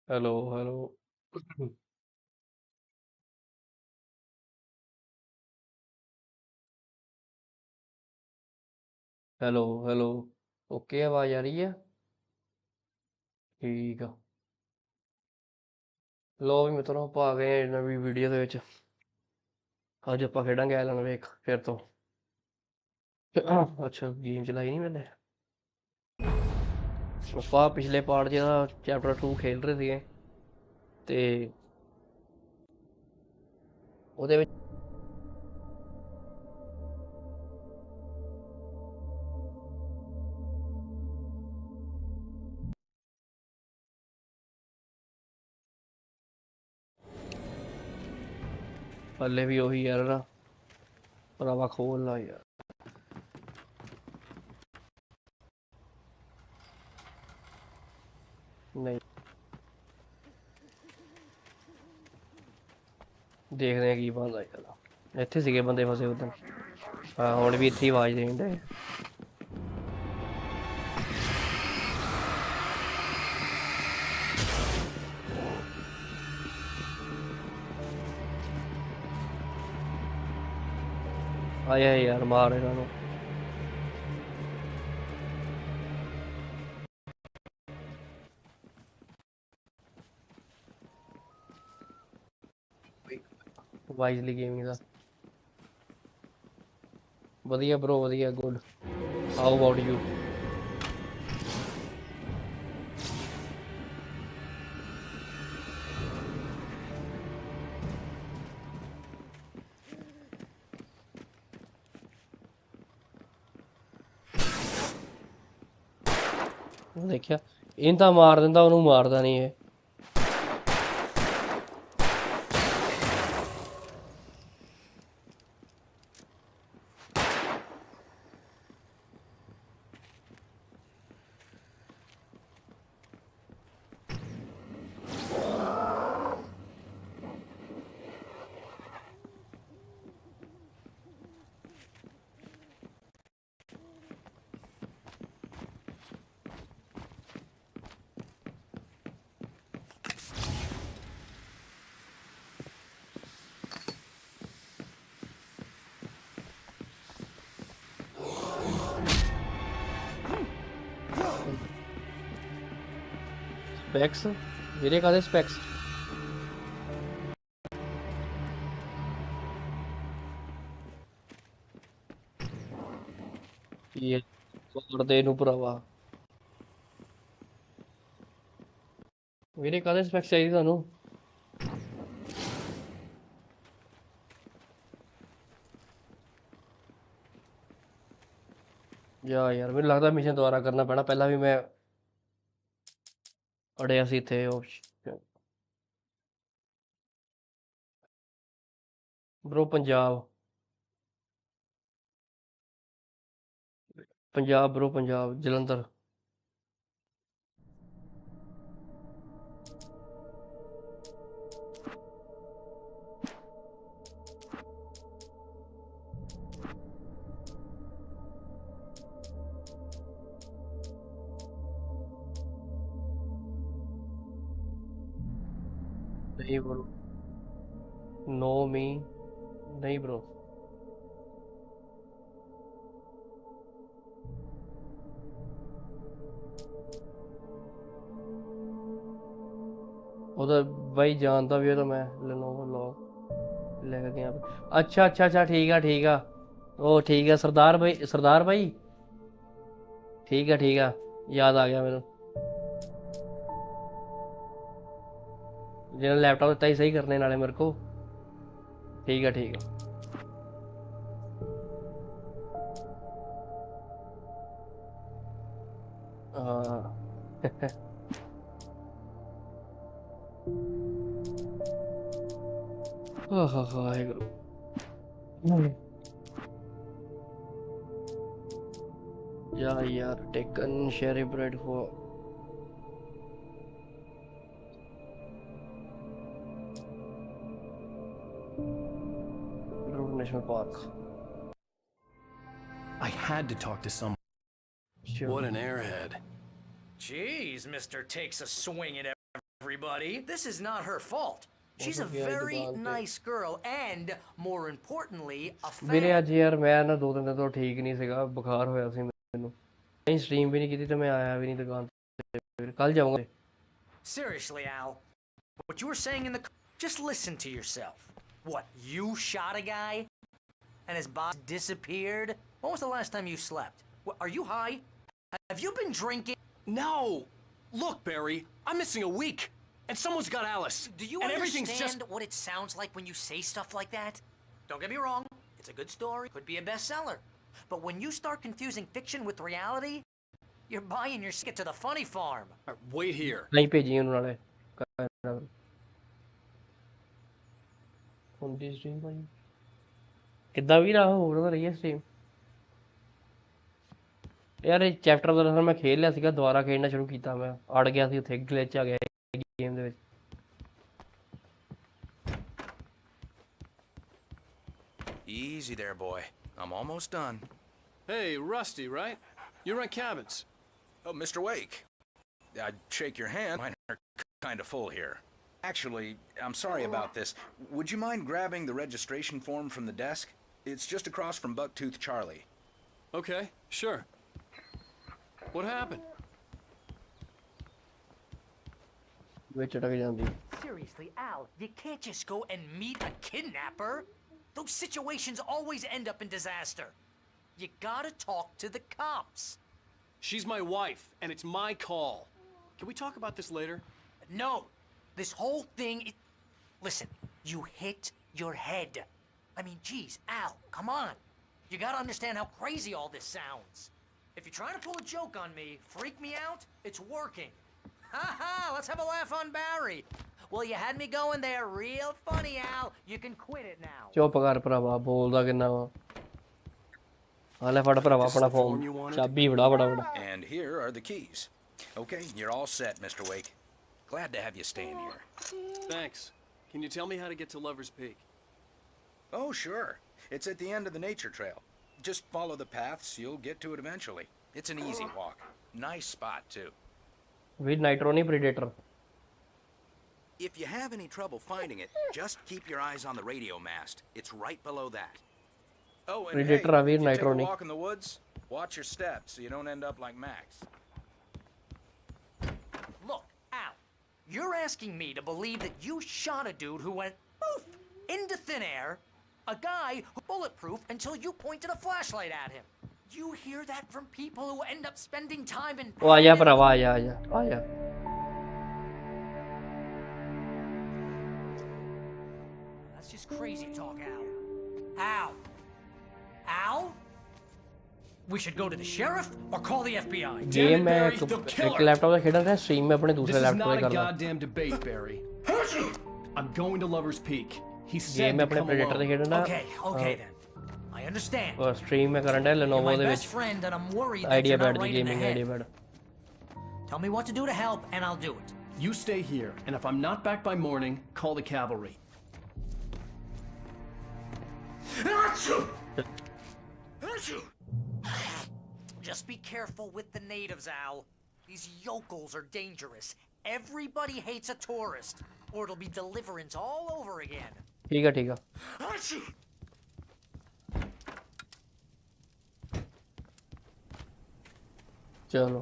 Hello hello. Hello hello. Okay, आवाज आ रही है? ठीक ਆ। ਲੋ ਵੀ ਮਿੱਤਰੋ, ਆਪਾਂ ਆ ਗਏ ਨਵੀਂ ਵੀਡੀਓ ਦੇ ਵਿੱਚ। ਅੱਜ ਆਪਾਂ ਖੇਡਾਂਗੇ ਐਲਨ ਵੇਕ ਫਿਰ ਤੋਂ। ਅੱਛਾ, ਗੇਮ ਚਲਾਈ ਨਹੀਂ ਮੈਨੇ। ਆਪਾਂ ਪਿਛਲੇ ਪਾਰਟ ਜਿਹੜਾ ਚੈਪਟਰ 2 ਖੇਡ ਰਹੇ ਸੀਗੇ ਤੇ ਉਹਦੇ ਵਿੱਚ ਹੱਲੇ ਵੀ ਉਹੀ ਐਰਰ ਆ। ਭਰਾਵਾ ਖੋਲ ਲਾ ਯਾਰ। ਨਹੀਂ, ਦੇਖਦੇ ਆ ਕੀ ਬਣਦਾ ਯਾਰ। ਇੱਥੇ ਸੀਗੇ ਬੰਦੇ ਫਸੇ ਉਦੋਂ। ਹਾਂ, ਹੁਣ ਵੀ ਇੱਥੇ ਹੀ ਆਵਾਜ਼ ਦੇਣ ਦੇ। ਆਇਆ ਯਾਰ, ਮਾਰ ਇਹਨਾਂ ਨੂੰ। ਵਾਈਜ਼ਲੀ ਗੇਮਿੰਗ ਦਾ ਵਧੀਆ ਬ్రో, ਵਧੀਆ ਗੁੱਡ। How about you? ਦੇਖਿਆ, ਇਹਨੂੰ ਤਾਂ ਮਾਰ ਦਿੰਦਾ, ਉਹਨੂੰ ਮਾਰਦਾ ਨਹੀਂ ਇਹ। ਸਪੈਕਸ ਵੀਰੇ, ਕਾਹਦੇ ਸਪੈਕਸ? ਇਹ ਤੋੜਦੇ ਨੂੰ ਭਰਾਵਾ। ਵੀਰੇ ਕਾਹਦੇ ਸਪੈਕਸ ਚਾਹੀਦੇ ਤੁਹਾਨੂੰ? ਯਾਰ ਮੈਨੂੰ ਲੱਗਦਾ ਮਿਸ਼ਨ ਦੁਬਾਰਾ ਕਰਨਾ ਪੈਣਾ, ਪਹਿਲਾਂ ਵੀ ਮੈਂ ਅੜਿਆ ਸੀ ਇੱਥੇ ਉਹ। ਬ్రో ਪੰਜਾਬ। ਪੰਜਾਬ ਬ్రో, ਪੰਜਾਬ ਜਲੰਧਰ। ਨਹੀਂ ਬ్రో, ਨੋ ਮੀ, ਨਹੀਂ ਬ్రో। ਉਹਦਾ ਬਾਈ ਜਾਣਦਾ ਵੀ, ਉਹ ਤਾਂ ਮੈਂ ਲੈਨੋਵੋ ਲੌਗ ਲੈ ਕੇ ਗਿਆ। ਅੱਛਾ ਅੱਛਾ ਅੱਛਾ, ਠੀਕ ਆ ਠੀਕ ਆ। ਉਹ ਠੀਕ ਆ, ਸਰਦਾਰ ਬਾਈ, ਸਰਦਾਰ ਬਾਈ। ਠੀਕ ਆ ਠੀਕ ਆ, ਯਾਦ ਆ ਗਿਆ ਮੈਨੂੰ। ਜਿਹਨੇ ਲੈਪਟਾਪ ਦਿੱਤਾ ਸੀ ਸਹੀ ਕਰਨੇ ਨਾਲੇ ਮੇਰੇ ਕੋ। ਠੀਕ ਆ ਠੀਕ ਆ। ਹਾਂ। ਹਾਂ ਵਾਹਿਗੁਰੂ। यार taken Sheri bread for National Park. I had to talk to someone. Sure. What an airhead. Jeez, Mr. Takes a swing at everybody. This is not her fault. She's a very nice girl and, more importantly, a fan. ਵੀਰੇ ਅੱਜ ਯਾਰ ਮੈਂ ਨਾ 2 ਦਿਨ ਤੋਂ ਠੀਕ ਨਹੀਂ ਸੀਗਾ, ਬੁਖਾਰ ਹੋਇਆ ਸੀ ਮੈਨੂੰ, ਨਹੀਂ ਸਟ੍ਰੀਮ ਵੀ ਨਹੀਂ ਕੀਤੀ ਤੇ ਮੈਂ ਆਇਆ ਵੀ ਨਹੀਂ ਦੁਕਾਨ ਤੇ, ਕੱਲ ਜਾਊਂਗਾ। Seriously, Al, what you were saying in the... Just listen to yourself. What, you shot a guy? And his boss disappeared? When was the last time you slept? What, are you high? Have you been drinking? No! Look, Barry, I'm missing a week, and someone's got Alice. Do you understand what it sounds like when you say stuff like that? Don't get me wrong, it's a good story, could be a bestseller. But when you start confusing fiction with reality, you're buying your ticket to the funny farm. Wait here. ਨਹੀਂ ਭੇਜੀ ਉਹਨੂੰ ਨਾਲੇ ਹੁੰਦੀ stream ਭਾਈ ਕਿੱਦਾਂ ਵੀ ਰਾਹ ਹੋਰ ਤਾਂ ਰਹੀ ਹੈ ਸਟ੍ਰੀਮ ਯਾਰ। ਇਹ ਚੈਪਟਰ ਦਾ ਮੈਂ ਖੇਡ ਲਿਆ ਸੀਗਾ, ਦੁਬਾਰਾ ਖੇਡਣਾ ਸ਼ੁਰੂ ਕੀਤਾ, ਮੈਂ ਅੜ ਗਿਆ ਸੀ ਉੱਥੇ, ਗਲਿਚ ਆ ਗਿਆ ਗੇਮ ਦੇ ਵਿੱਚ। Easy there, boy. I'm almost done. Hey, Rusty, right? You rent cabins. Oh, Mr. Wake. I'd shake your hand. Mine are kind of full here. Actually, I'm sorry about this. Would you mind grabbing the registration form from the desk? It's just across from Bucktooth Charlie. Okay, sure. What happened? ਵਿੱਚ ਅਟਕ ਜਾਂਦੀ। Seriously, Al, you can't just go and meet a kidnapper. Those situations always end up in disaster. You gotta talk to the cops. She's my wife, and it's my call. Can we talk about this later? No. This whole thing... Listen, you hit your head. I mean, geez, Al, come on. You gotta understand how crazy all this sounds. If you're trying to pull a joke on me, freak me out, it's working. Ha ha, let's have a laugh on Barry. Well, you had me going there real funny, Al. You can quit it now. ਚੁੱਪ ਕਰ ਭਰਾਵਾ, ਬੋਲਦਾ ਕਿੰਨਾ ਵਾ। ਆ ਲੈ ਫੜ ਭਰਾਵਾ ਆਪਣਾ ਫੋਨ, ਚਾਬੀ ਫੜਾ ਫਟਾਫਟ। And here are the keys. Okay, you're all set, Mr. Wake. Glad to have you staying here. Thanks. Can you tell me how to get to Lover's Peak? Oh, sure. It's at the end of the nature trail. Just follow the paths, you'll get to it eventually. It's an easy walk. Nice spot, too. With Nitroni Predator. If you have any trouble finding it, just keep your eyes on the radio mast. It's right below that. Oh, and Predator hey, if you take a Nitroni. walk in the woods, watch your steps so you don't end up like Max. Look, Al, you're asking me to believe that you shot a dude who went poof into thin air, a guy who bulletproof until you pointed a flashlight at him. You hear that from people who end up spending time in... Oh, आया भरावा, आया. That's just crazy talk, Al. Al? We should go to the sheriff or call the FBI. Game मैं एक laptop से खेल रहा था, stream में अपने दूसरे लैपटॉप पे कर रहा था। This is not a goddamn debate, Barry. I'm going to Lover's Peak. He said game में अपने प्रेडेटर से खेल रहा था। Okay then. I understand. और स्ट्रीम में करंट है Lenovo they which. friend and I'm worried that idea you're not bad the right in the gaming head. Idea bad. Tell me what to do to help and I'll do it. You stay here, and if I'm not back by morning, call the cavalry. Just be careful with the natives, Al. These yokels are dangerous. Everybody hates a tourist, or it'll be deliverance all over again. ठीक है। चलो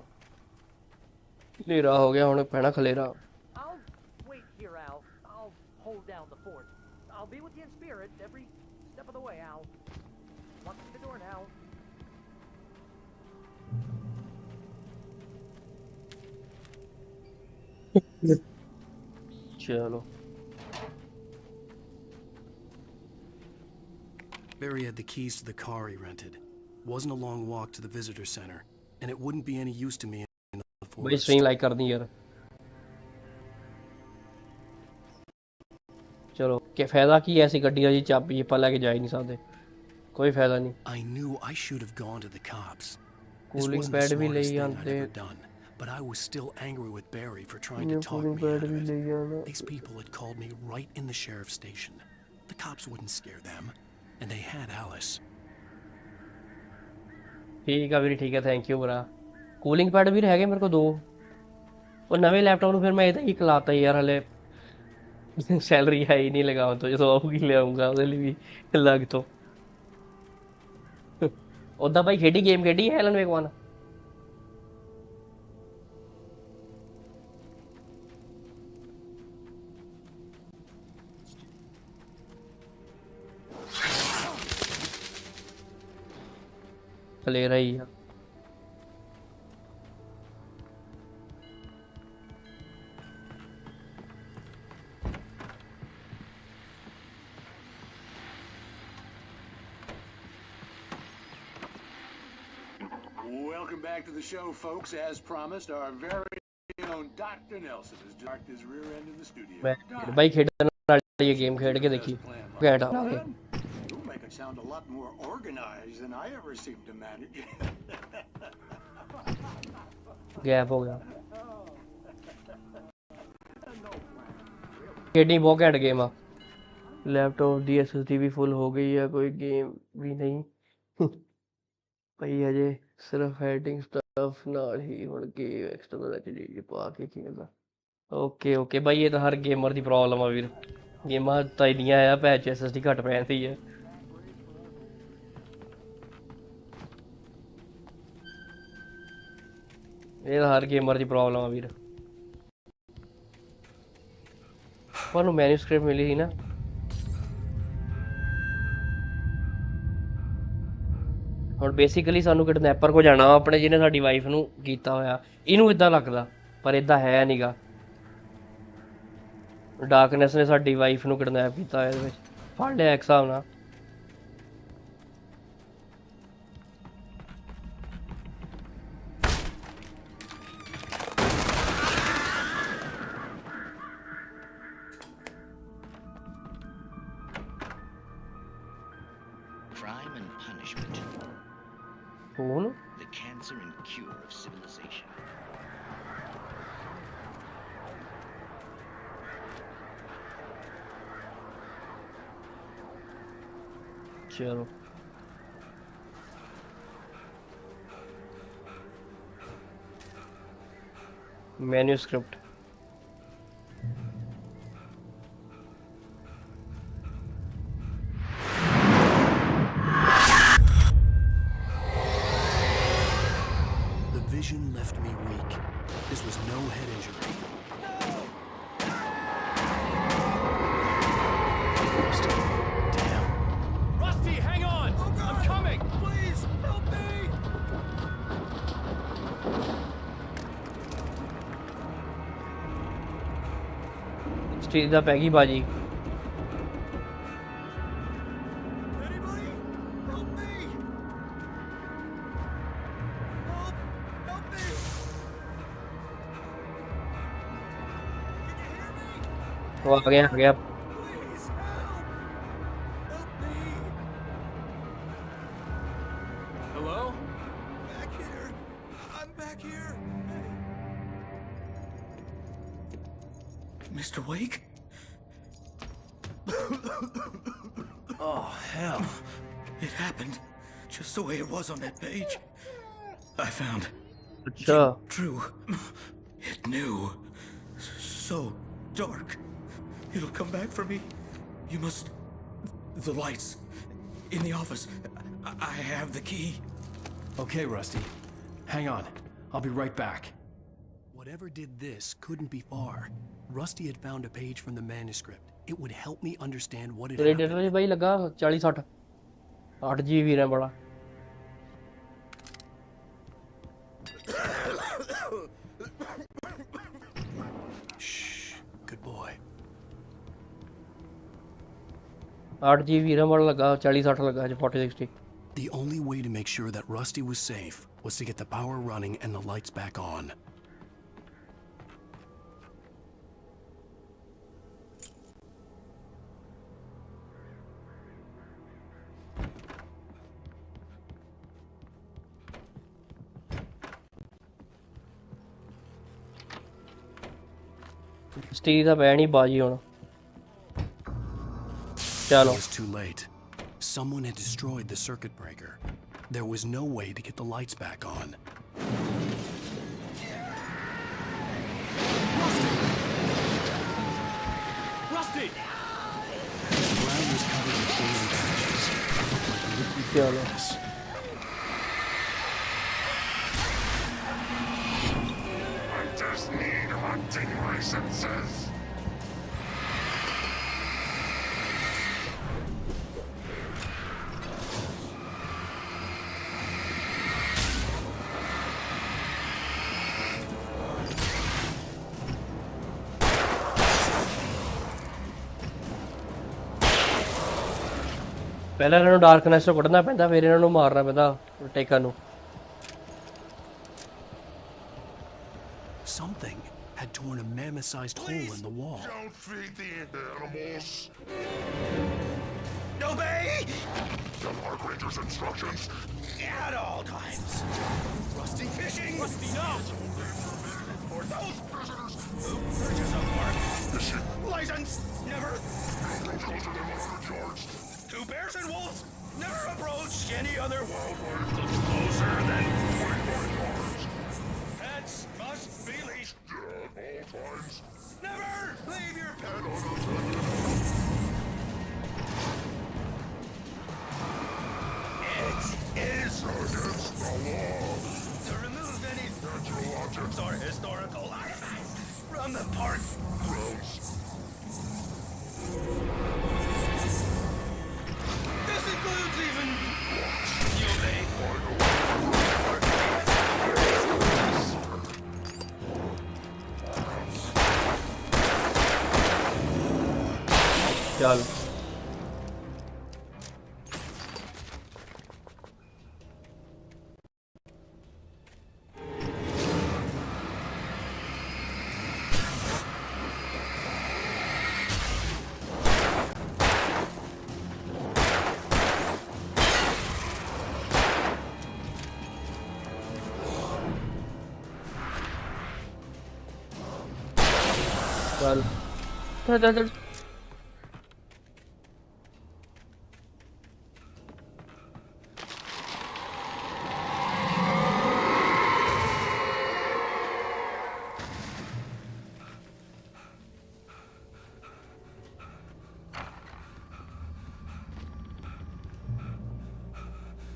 खलेरा हो गया, हुण पैना खलेरा। I'll wait here, Al. I'll hold down the fort. I'll be with you in spirit every step of the way, Al. Walk through the door now. चलो। Barry had the keys to the car he rented. Wasn't a long walk to the visitor center, and it wouldn't be any use to me in the forest. भाई stream like कर दी यार। चलो क्या फायदा की ऐसी गड्डी दा जी चाबी ਆਪਾਂ ਲੈ ਕੇ ਜਾ ਹੀ ਨਹੀਂ ਸਕਦੇ, कोई फायदा नहीं। I knew I should have gone to the cops. This Cooling wasn't the pad भी ले smartest thing I'd आते। ever done, but I was still angry with Barry for trying to talk me out of it. These people had called me right in the sheriff's station. The cops wouldn't scare them, and they had Alice. ठीक है वीर, ठीक है, thank you भरा। Cooling pad भी हैगे मेरे को 2। ਉਹ ਨਵੇਂ ਲੈਪਟਾਪ ਨੂੰ ਫਿਰ ਮੈਂ ਇਹਦਾ ਹੀ ਖਲਾਤਾ ਯਾਰ, ਹਲੇ ਸੈਲਰੀ ਹੈ ਹੀ ਨਹੀਂ, ਲਗਾਉਣ ਤੋਂ ਜਦੋਂ ਆਊਗੀ ਲਿਆਉਂਗਾ ਉਹਦੇ ਲਈ ਵੀ ਅਲੱਗ ਤੋਂ। ਉਦਾਂ ਭਾਈ ਖੇਡੀ ਗੇਮ ਖੇਡੀ ਹੈ ਐਲਨ ਵੇਕ 1? ਖਲੇਰਾ ਹੀ ਆ। Welcome back to the show, folks. As promised, our very own Dr. Nelson has parked his rear end in the studio. ਮੈਂ ਬਾਈ ਖੇਡਣ ਵਾਲੀ ਗੇਮ ਖੇਡ ਕੇ ਦੇਖੀ ਘੈਂਟ ਆ। You make it sound a lot more organized than I ever seem to manage. Gap ਹੋ ਗਿਆ। ਖੇਡਣੀ ਬਹੁਤ ਘੈਂਟ ਗੇਮ ਆ। ਲੈਪਟਾਪ ਦੀ SSD ਵੀ ਫੁੱਲ ਹੋ ਗਈ ਆ, ਕੋਈ ਗੇਮ ਵੀ ਨਹੀਂ ਭਾਈ ਹਜੇ, ਸਿਰਫ ਹੈਡਿੰਗ ਸਟਫ ਨਾਲ ਹੀ ਹੁਣ ਗੇਮ ਐਕਸਟਰਨਲ HD ਪਾ ਕੇ ਖੇਡਦਾ। ਓਕੇ ਬਾਈ, ਇਹ ਤਾਂ ਹਰ ਗੇਮਰ ਦੀ ਪ੍ਰੋਬਲਮ ਆ ਵੀਰ, ਗੇਮਾਂ ਤਾਂ ਇੰਨੀਆਂ ਆ ਪੈਚ SSD ਘੱਟ ਪੈ ਜਾਂਦੀ ਆ। ਇਹ ਤਾਂ ਹਰ ਗੇਮਰ ਦੀ ਪ੍ਰੋਬਲਮ ਆ ਵੀਰ। ਤੁਹਾਨੂੰ ਮੈਨੂਸਕ੍ਰਿਪਟ ਮਿਲੀ ਸੀ ਨਾ, ਹੁਣ ਬੇਸਿਕਲੀ ਸਾਨੂੰ ਕਿਡਨੈਪਰ ਕੋ ਜਾਣਾ ਵਾ ਆਪਣੇ, ਜਿਹਨੇ ਸਾਡੀ ਵਾਈਫ ਨੂੰ ਕੀਤਾ ਹੋਇਆ। ਇਹਨੂੰ ਇਦਾਂ ਲੱਗਦਾ ਪਰ ਇਦਾਂ ਹੈ ਨਹੀਂਗਾ। ਡਾਰਕਨੈਸ ਨੇ ਸਾਡੀ ਵਾਈਫ ਨੂੰ ਕਿਡਨੈਪ ਕੀਤਾ ਹੋਇਆ, ਇਹਦੇ ਵਿੱਚ ਫੜ ਲਿਆ ਇੱਕ ਹਿਸਾਬ ਨਾਲ। Crime and punishment. Phone The cancer and cure of civilization. ਚਲੋ manuscript The vision left me weak. This was no head injury. Rusty, damn. Rusty, hang on! I'm coming! Please, help me! Stage ਦਾ ਪੈ ਗਈ ਬਾਜੀ। Anybody? Help me! Help me! ਉਹ ਆ ਗਿਆ Please, help! Help me! Hello? Back here! I'm back here! Mr. Wake? Oh, hell. It happened just the way it was on that page. I found ਅੱਛਾ true. It knew. So dark. It'll come back for me. You must... The lights. In the office. I have the key. Okay, Rusty. Hang on. I'll be right back. Whatever did this couldn't be far. Rusty had found a page from the manuscript. It would help me understand what had ਤੇਰੇ happened. Data ਵਿੱਚ ਬਾਈ ਲੱਗਾ 40-60 8 GB RAM ਬੜਾ। Shh. Good boy. 8 GB RAM ਬੜਾ ਲੱਗਾ, 40-60 ਲੱਗਾ, 40-60। The only way to make sure that Rusty was safe was to get the power running and the lights back on. Stage ਦਾ ਪੈ ਨਹੀਂ ਬਾਜੀ ਹੁਣ। ਚਲੋ It was too late. Someone had destroyed the circuit breaker. There was no way to get the lights back on. Rusty! The ground was covered with oily patches. It looked like liquid चलो darkness. I just need hunting licenses. ਪਹਿਲਾਂ ਇਹਨਾਂ ਨੂੰ darkness ਤੋਂ ਕੱਢਣਾ ਪੈਂਦਾ ਫਿਰ ਇਹਨਾਂ ਨੂੰ ਮਾਰਨਾ ਪੈਂਦਾ ਟੇਕਨ ਨੂੰ Something had torn a mammoth-sized hole in the wall. Don't feed the animals. Obey! The park ranger's instructions. At all times. Rusty fishing! Rusty, no! For those Visitors, who purchase a park fishing. license, never. Approach closer than 100 yards. Two bears and wolves, never approach any other Wildlife that's closer than 25 yards. pets must be leashed. At all times. Never leave your pet And unattended. It is Against the law. to remove any Natural objects. or historical artifacts from the park. Gross. This includes even you may ਚੱਲ ਚੱਲ ਚੱਲ ਚੱਲ ਚੱਲ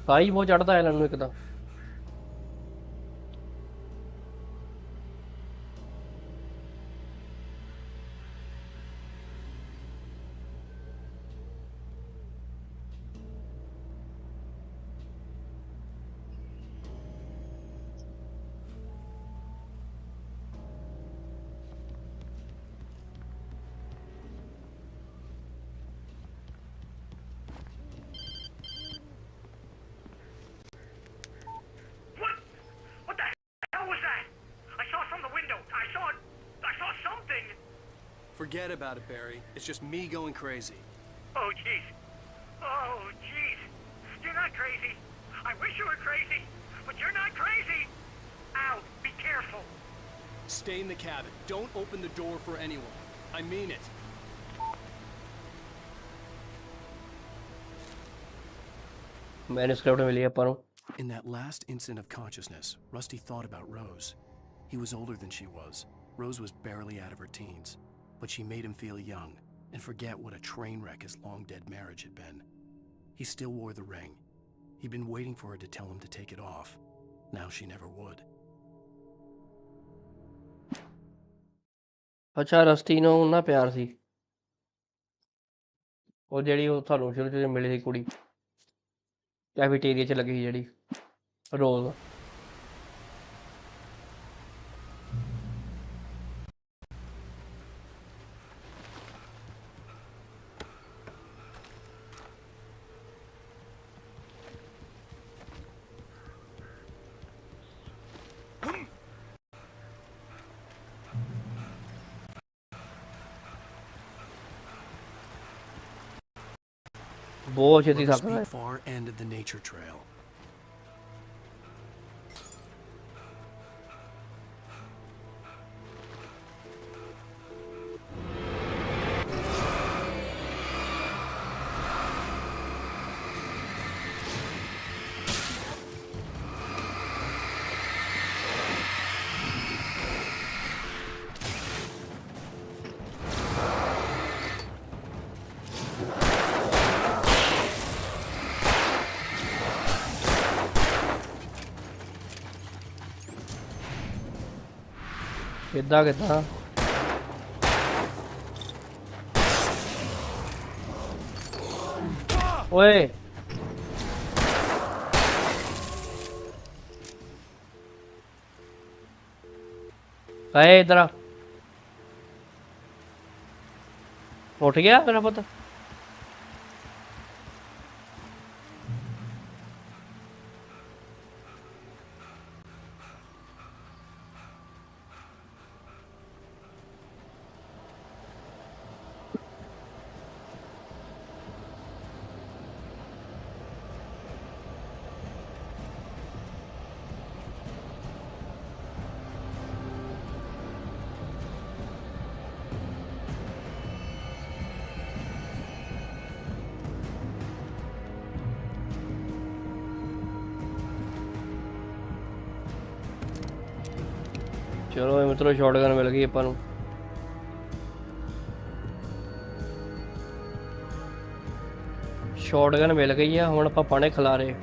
ਸਾਈ ਬਹੁਤ ਚੜਦਾ ਹੈ ਇਹਨਾਂ ਨੂੰ ਇੱਕ ਤਾਂ What the hell was that? I saw from the window. I saw something. Forget about it, Barry. It's just me going crazy. Oh, jeez. Oh, jeez. You're not crazy. I wish you were crazy, but you're not crazy. Ow, be careful. Stay in the cabin. Don't open the door for anyone. I mean it. Manuscript ਮਿਲੀ ਆਪਾਂ ਨੂੰ In that last instant of consciousness, Rusty thought about Rose. He was older than she was. Rose was barely out of her teens, but she made him feel young and forget what a train wreck his long-dead marriage had been. He still wore the ring. He'd been waiting for her to tell him to take it off. Now she never would. ਅੱਛਾ ਰਸਟੀ ਨੂੰ ਉਹਨਾਂ ਪਿਆਰ ਸੀ ਉਹ ਜਿਹੜੀ ਉਹ ਤੁਹਾਨੂੰ ਸ਼ੁਰੂ ਚ ਮਿਲੀ ਸੀ ਕੁੜੀ ਕੈਫੇਟੇਰੀਆ ਚ ਲੱਗੀ ਸੀ ਜਿਹੜੀ ਰੋਜ਼ ਬਹੁਤ ਛੇਤੀ Rose ਥੱਕ ਗਏ Peak far end of the nature trail. ਕਿੱਦਾਂ ਕਿੱਦਾਂ ਓਏ ਕਾਏ ਇਧਰ ਆ ਉੱਠ ਗਿਆ ਮੇਰਾ ਪੁੱਤ ਚਲੋ ਮਿੱਤਰੋ ਸ਼ਾਟਗਨ ਮਿਲ ਗਈ ਆਪਾਂ ਨੂੰ ਸ਼ਾਟਗਨ ਮਿਲ ਗਈ ਆ ਹੁਣ ਆਪਾਂ ਪਾਣੇ ਖਿਲਾਰੇ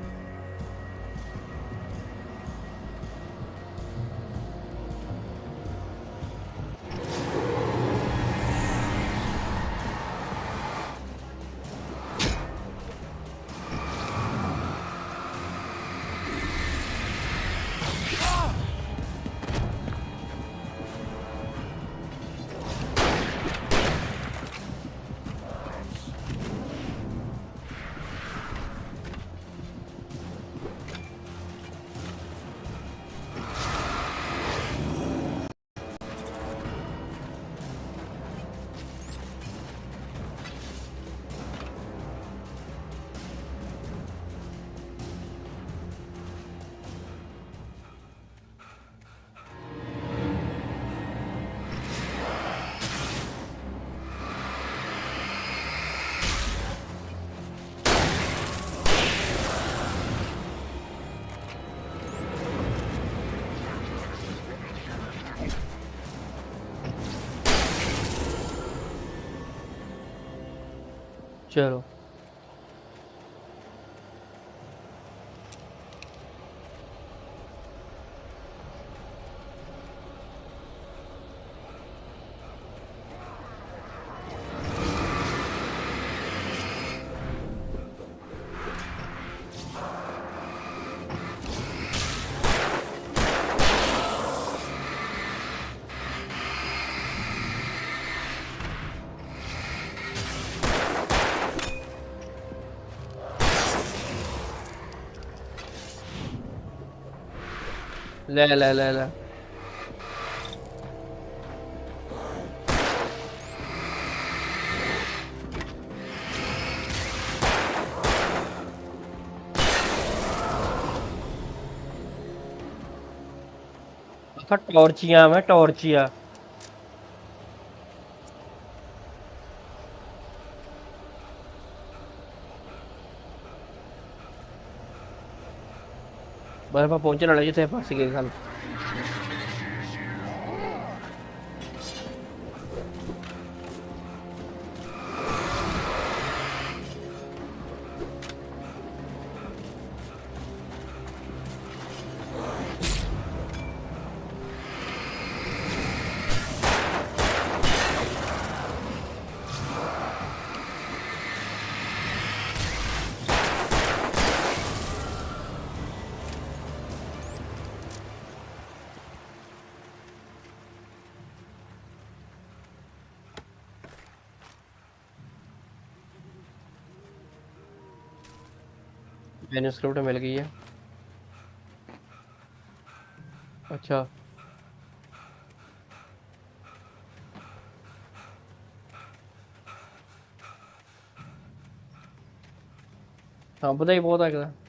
ਚਲੋ ਲੈ ਲੈ ਲੈ ਲੈ ਟੌਰਚੀਆਂ ਮੈਂ ਟੌਰਚੀਆਂ ਬਸ ਆਪਾਂ ਪਹੁੰਚਣ ਵਾਲੇ ਜਿੱਥੇ ਫਸ ਗਏ ਸਨ मैन्यूस्क्रिप्ट मिल गई है अच्छा हाँ बधाई बहुत है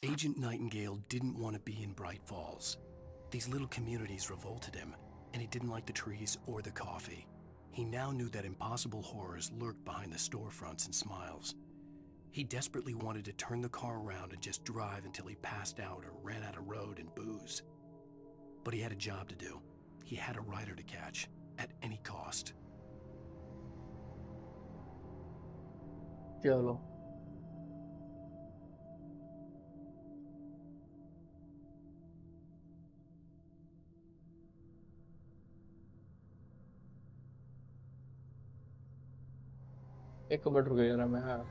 Agent Nightingale didn't want to be in Bright Falls. These little communities revolted him, and he didn't like the trees or the coffee. He now knew that impossible horrors lurked behind the storefronts and smiles. He desperately wanted to turn the car around and just drive until he passed out or ran out of road and booze. But he had a job to do. He had a rider to catch, at any cost. चलो एक minute रुको जरा मैं हाँ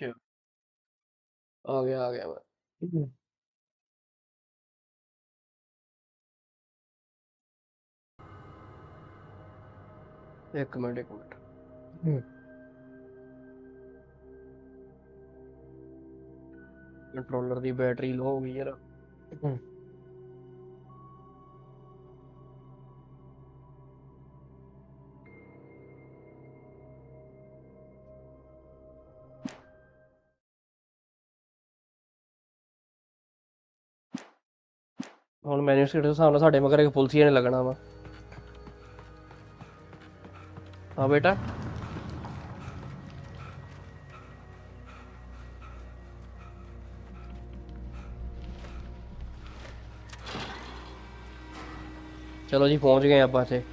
चलो आ गया मैं। एक मिनट एक मिनट। कंट्रोलर दी बैटरी लो हो गई यार। ਹੁਣ ਮੈਨੂਸਕ੍ਰਿਪਟ ਦੇ ਹਿਸਾਬ ਨਾਲ ਸਾਡੇ ਮਗਰ ਇੱਕ ਪੁਲਸੀਆ ਨੇ ਲੱਗਣਾ ਵਾ। ਹਾਂ ਬੇਟਾ चलो जी पहुंच गए आप से।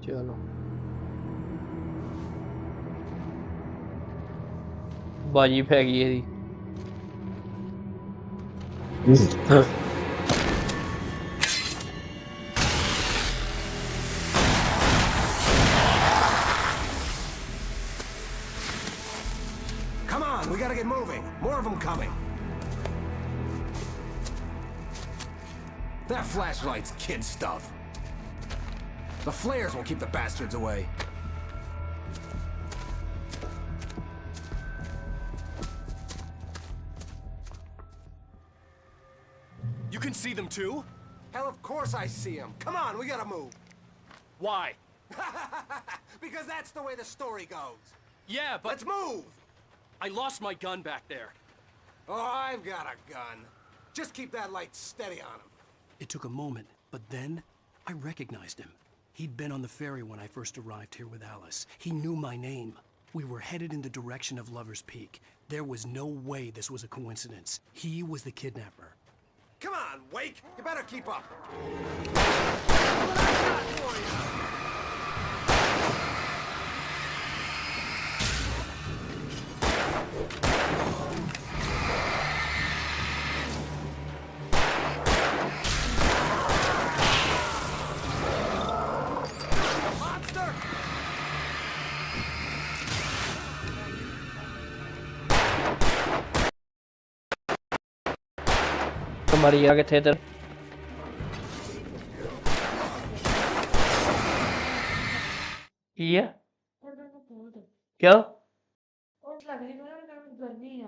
चलो बाजी पै गई ਇਹਦੀ। Come on, we gotta get moving. More of them coming. That flashlight's kid stuff. The flares will keep the bastards away. You can see them too? Hell, of course I see them. Come on, we gotta move. Why? Because that's the way the story goes. Yeah, but Let's move! I lost my gun back there. Oh, I've got a gun. Just keep that light steady on him. It took a moment, but then I recognized him. He'd been on the ferry when I first arrived here with Alice. He knew my name. We were headed in the direction of Lover's Peak. There was no way this was a coincidence. He was the kidnapper. Come on, Wake! You better keep up. Monster! मरी गया किथे इधर। ਕੀ ਹੈ ਕਿਆ ਉਹ ਲੱਗ ਰਹੀ ਮੈਨੂੰ ਗਰਮੀ ਆ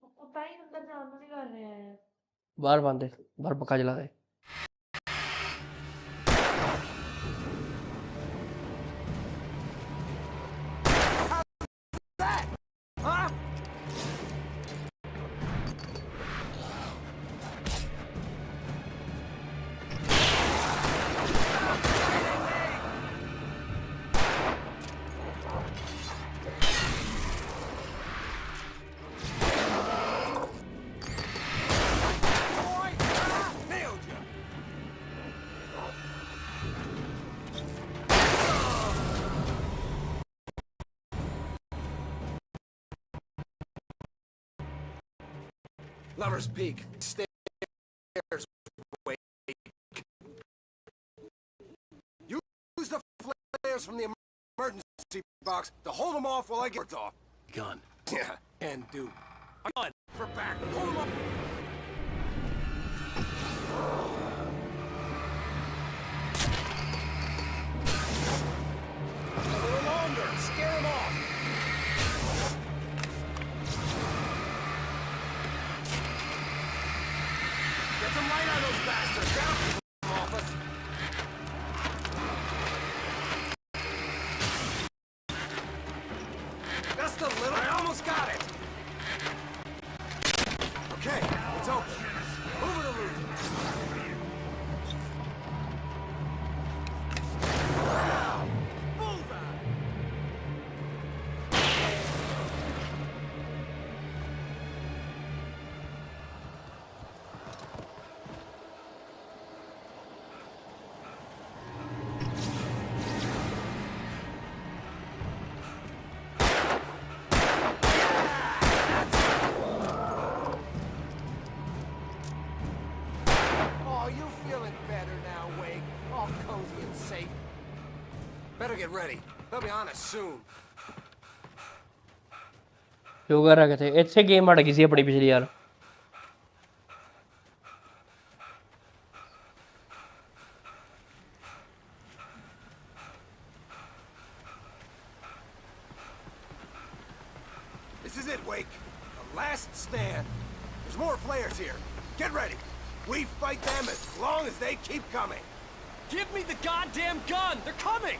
ਉਹ ਤਾਂ ਹੀ ਅੰਦਰ ਜਾਣ ਨੂੰ ਨਹੀਂ ਕਰ ਰਿਹਾ ਹੈ। बाहर बंद है बाहर पक्का चला दे। Huh? Boy! Ah! Nailed you! Lover's Peak. Stairs. Wait. Use the flares from the emergency box to hold them off while I get off. Gun. Yeah, can do. Gun. For back. Hold them up. A little longer. Scare them off. Get some light on those bastards. Down, office. Just a little. I almost got it. you feeling better now, Wake? All cozy and safe. Better get ready. They'll be on us soon. ਸ਼ੁਕਰ ਹੈ ਕਿਤੇ ਇੱਥੇ game ਅੜ ਗਈ ਸੀ ਆਪਣੀ ਪਿਛਲੀ ਯਾਰ This is it, Wake. The last stand. There's more flares here. Get ready. We fight them as long as they keep coming. Give me the goddamn gun! They're coming!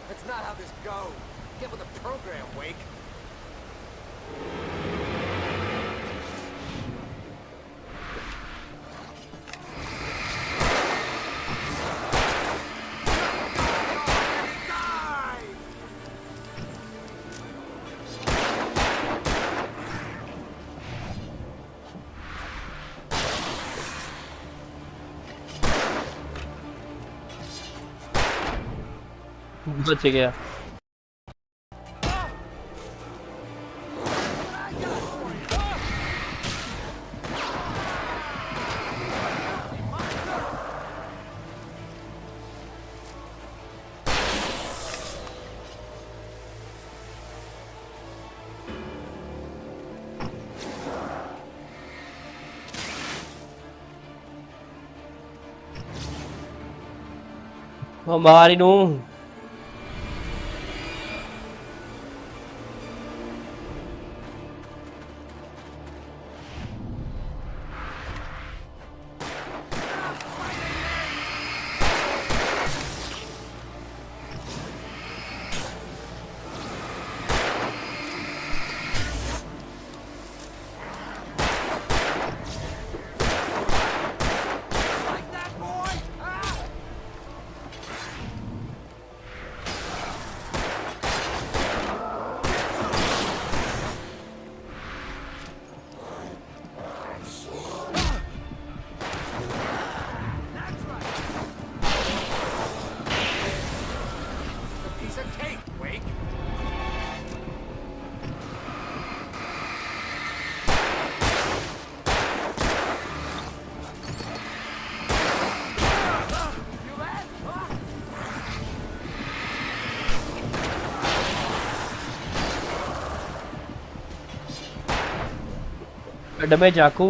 That's not how this goes. Get with the program, Wake. बच गया हमारी नू डब्बे चाकू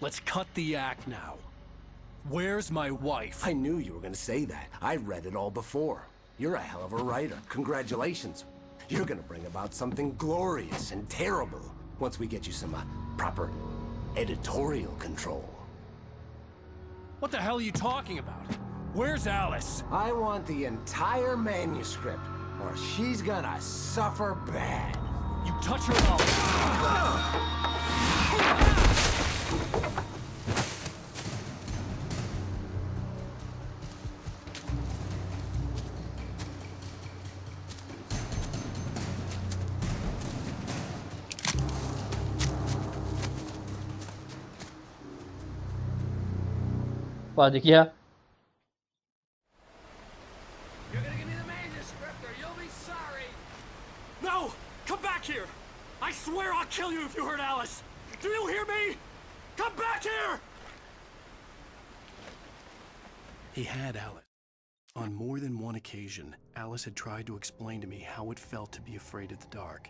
Let's cut the act now. Where's my wife? I knew you were gonna say that. I read it all before. You're a hell of a writer. Congratulations. You're gonna bring about something glorious and terrible once we get you some proper editorial control. What the hell are you talking about? Where's Alice? I want the entire manuscript, or she's gonna suffer bad. You touch her up. भज गया You're gonna give me the manuscript or you'll be sorry. No! Come back here! I swear I'll kill you if you hurt Alice! Do you hear me? Come back here! He had Alice. On more than one occasion, Alice had tried to explain to me how it felt to be afraid of the dark.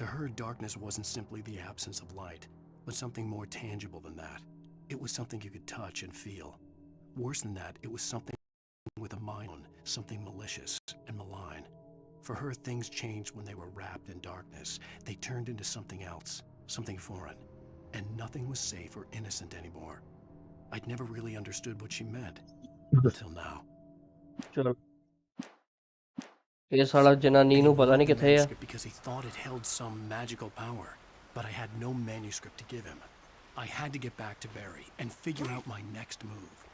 To her, darkness wasn't simply the absence of light, but something more tangible than that. It was something you could touch and feel. Worse than that, it was something with a mind, something malicious and malign. For her, things changed when they were wrapped in darkness. They turned into something else, something foreign, and nothing was safe or innocent anymore. I'd never really understood what she meant. until now. चलो ये साला जनानी And he नू पता नहीं wanted the किथे है manuscript because he thought it held some magical power, but I had no manuscript to give him. I had to get back to Barry and figure out my next move.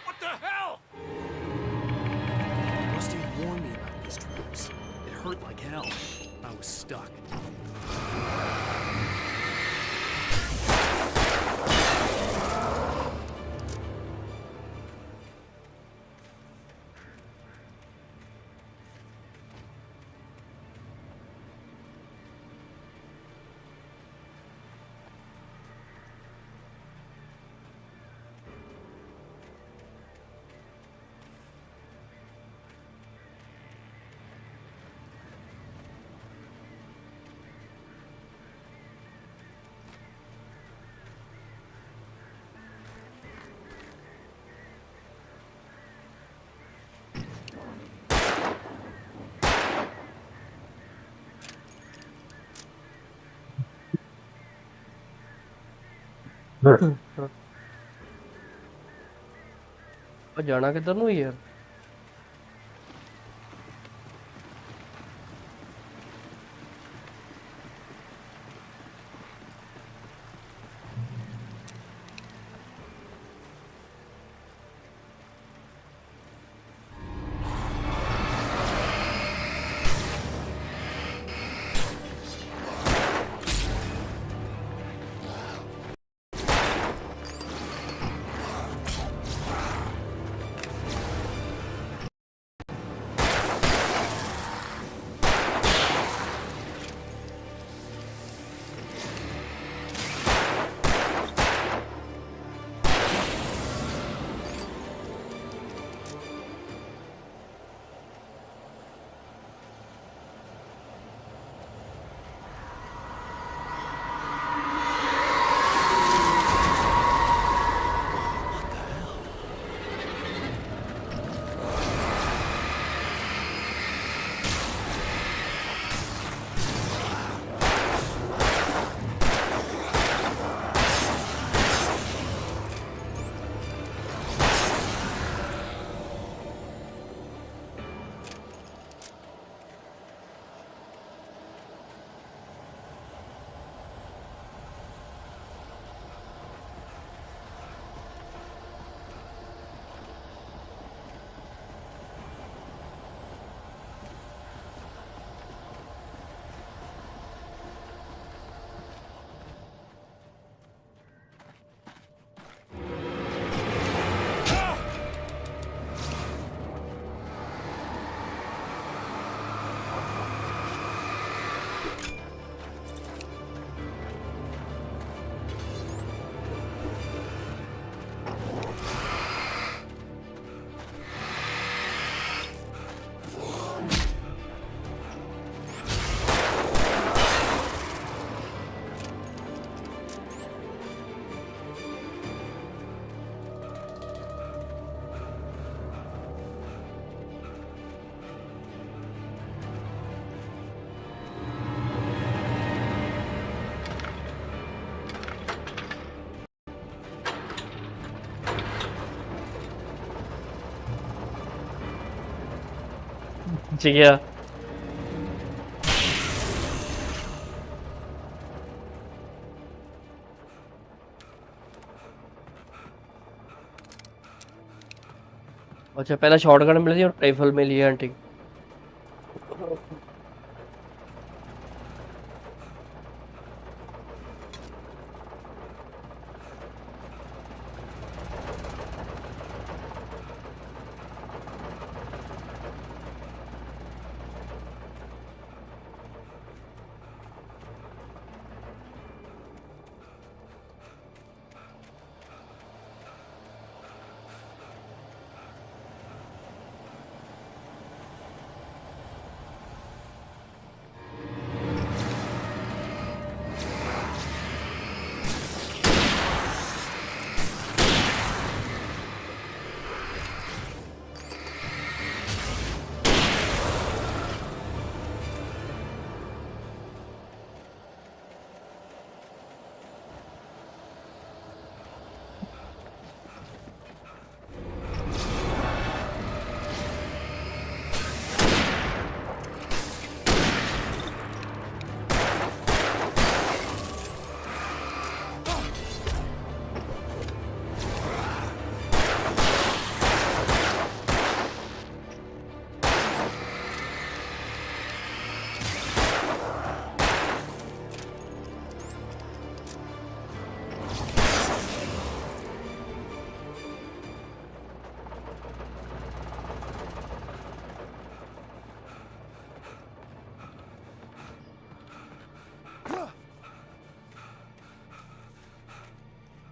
What the hell? Rusty warned me about these traps. It hurt like hell. I was stuck. और जाना किधर नू यार बच गया। अच्छा पहला shotgun मिली और राइफल मिली है aunty.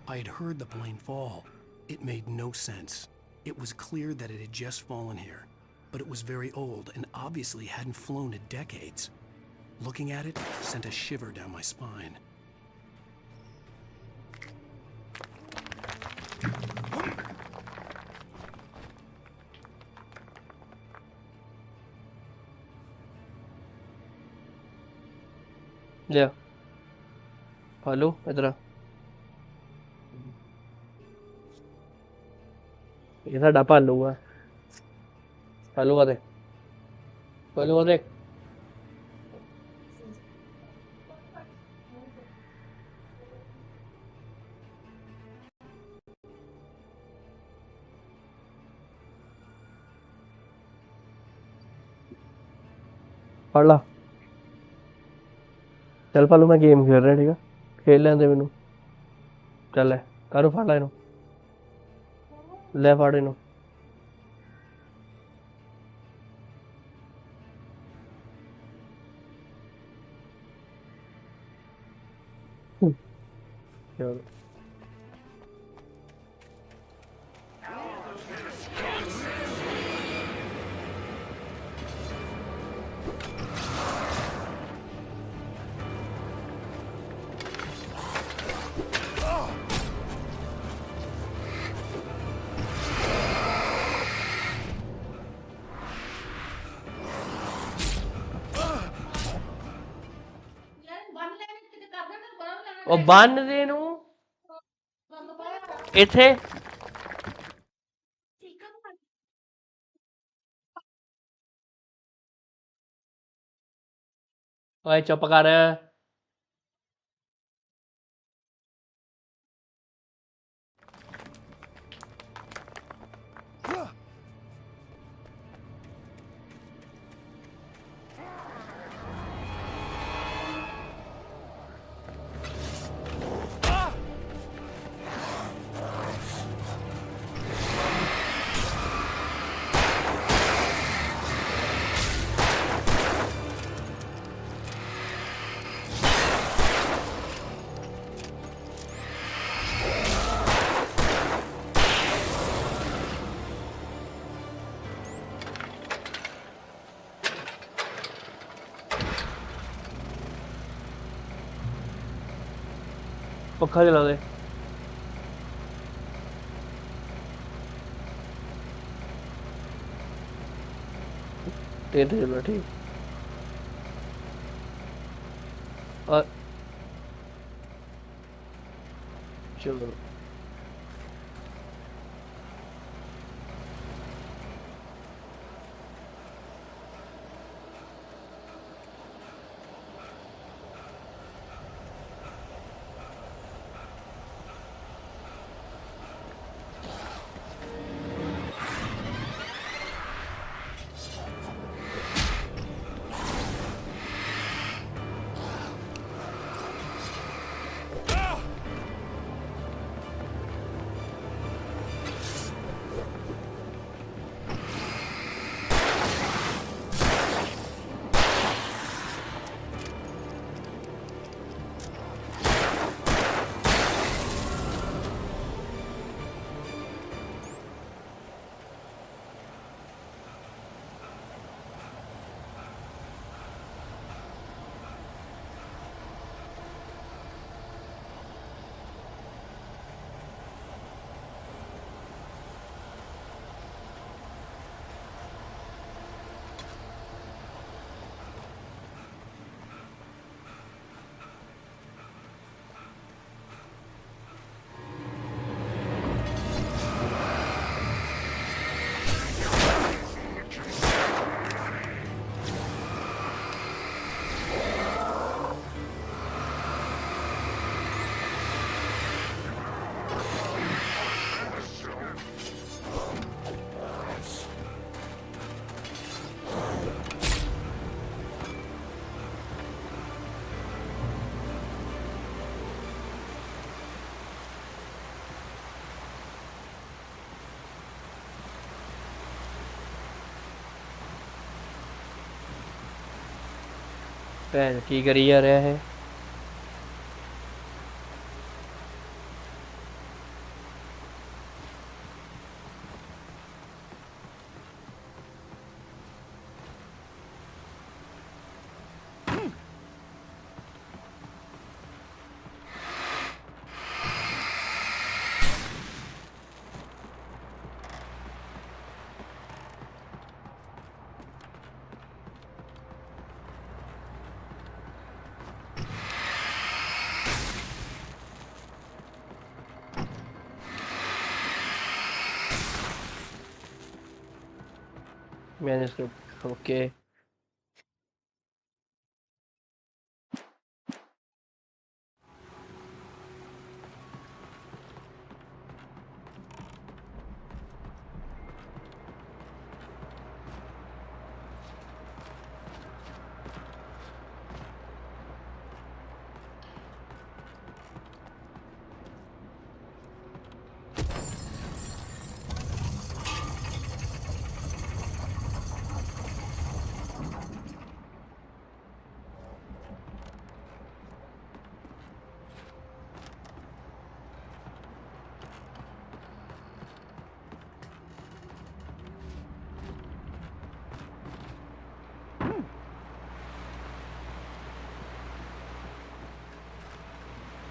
I had heard the plane fall. It made no sense. It was clear that it had just fallen here, but it was very old and obviously hadn't flown in decades. Looking at it sent a shiver down my spine. ले hello इधर आ। ये साडा भालू है। भालू आ देख, भालू आ देख। पढ़ ला। चल भालू मैं गेम खेल रहा ठीक है, खेल लें दे मैनू। चल ले करो फड़ ला इनू, ले फड़ इनू। चलो ਉਹ ਬੰਨ ਦੇ ਨੂੰ ਇੱਥੇ। ਓਏ ਚੁੱਪ ਕਰ। पक्खा चला दे। तेज चला ठीक। और चलो ਭੈਣ ਕੀ ਕਰੀ ਜਾ ਰਿਹਾ ਇਹ? Manuscript, okay.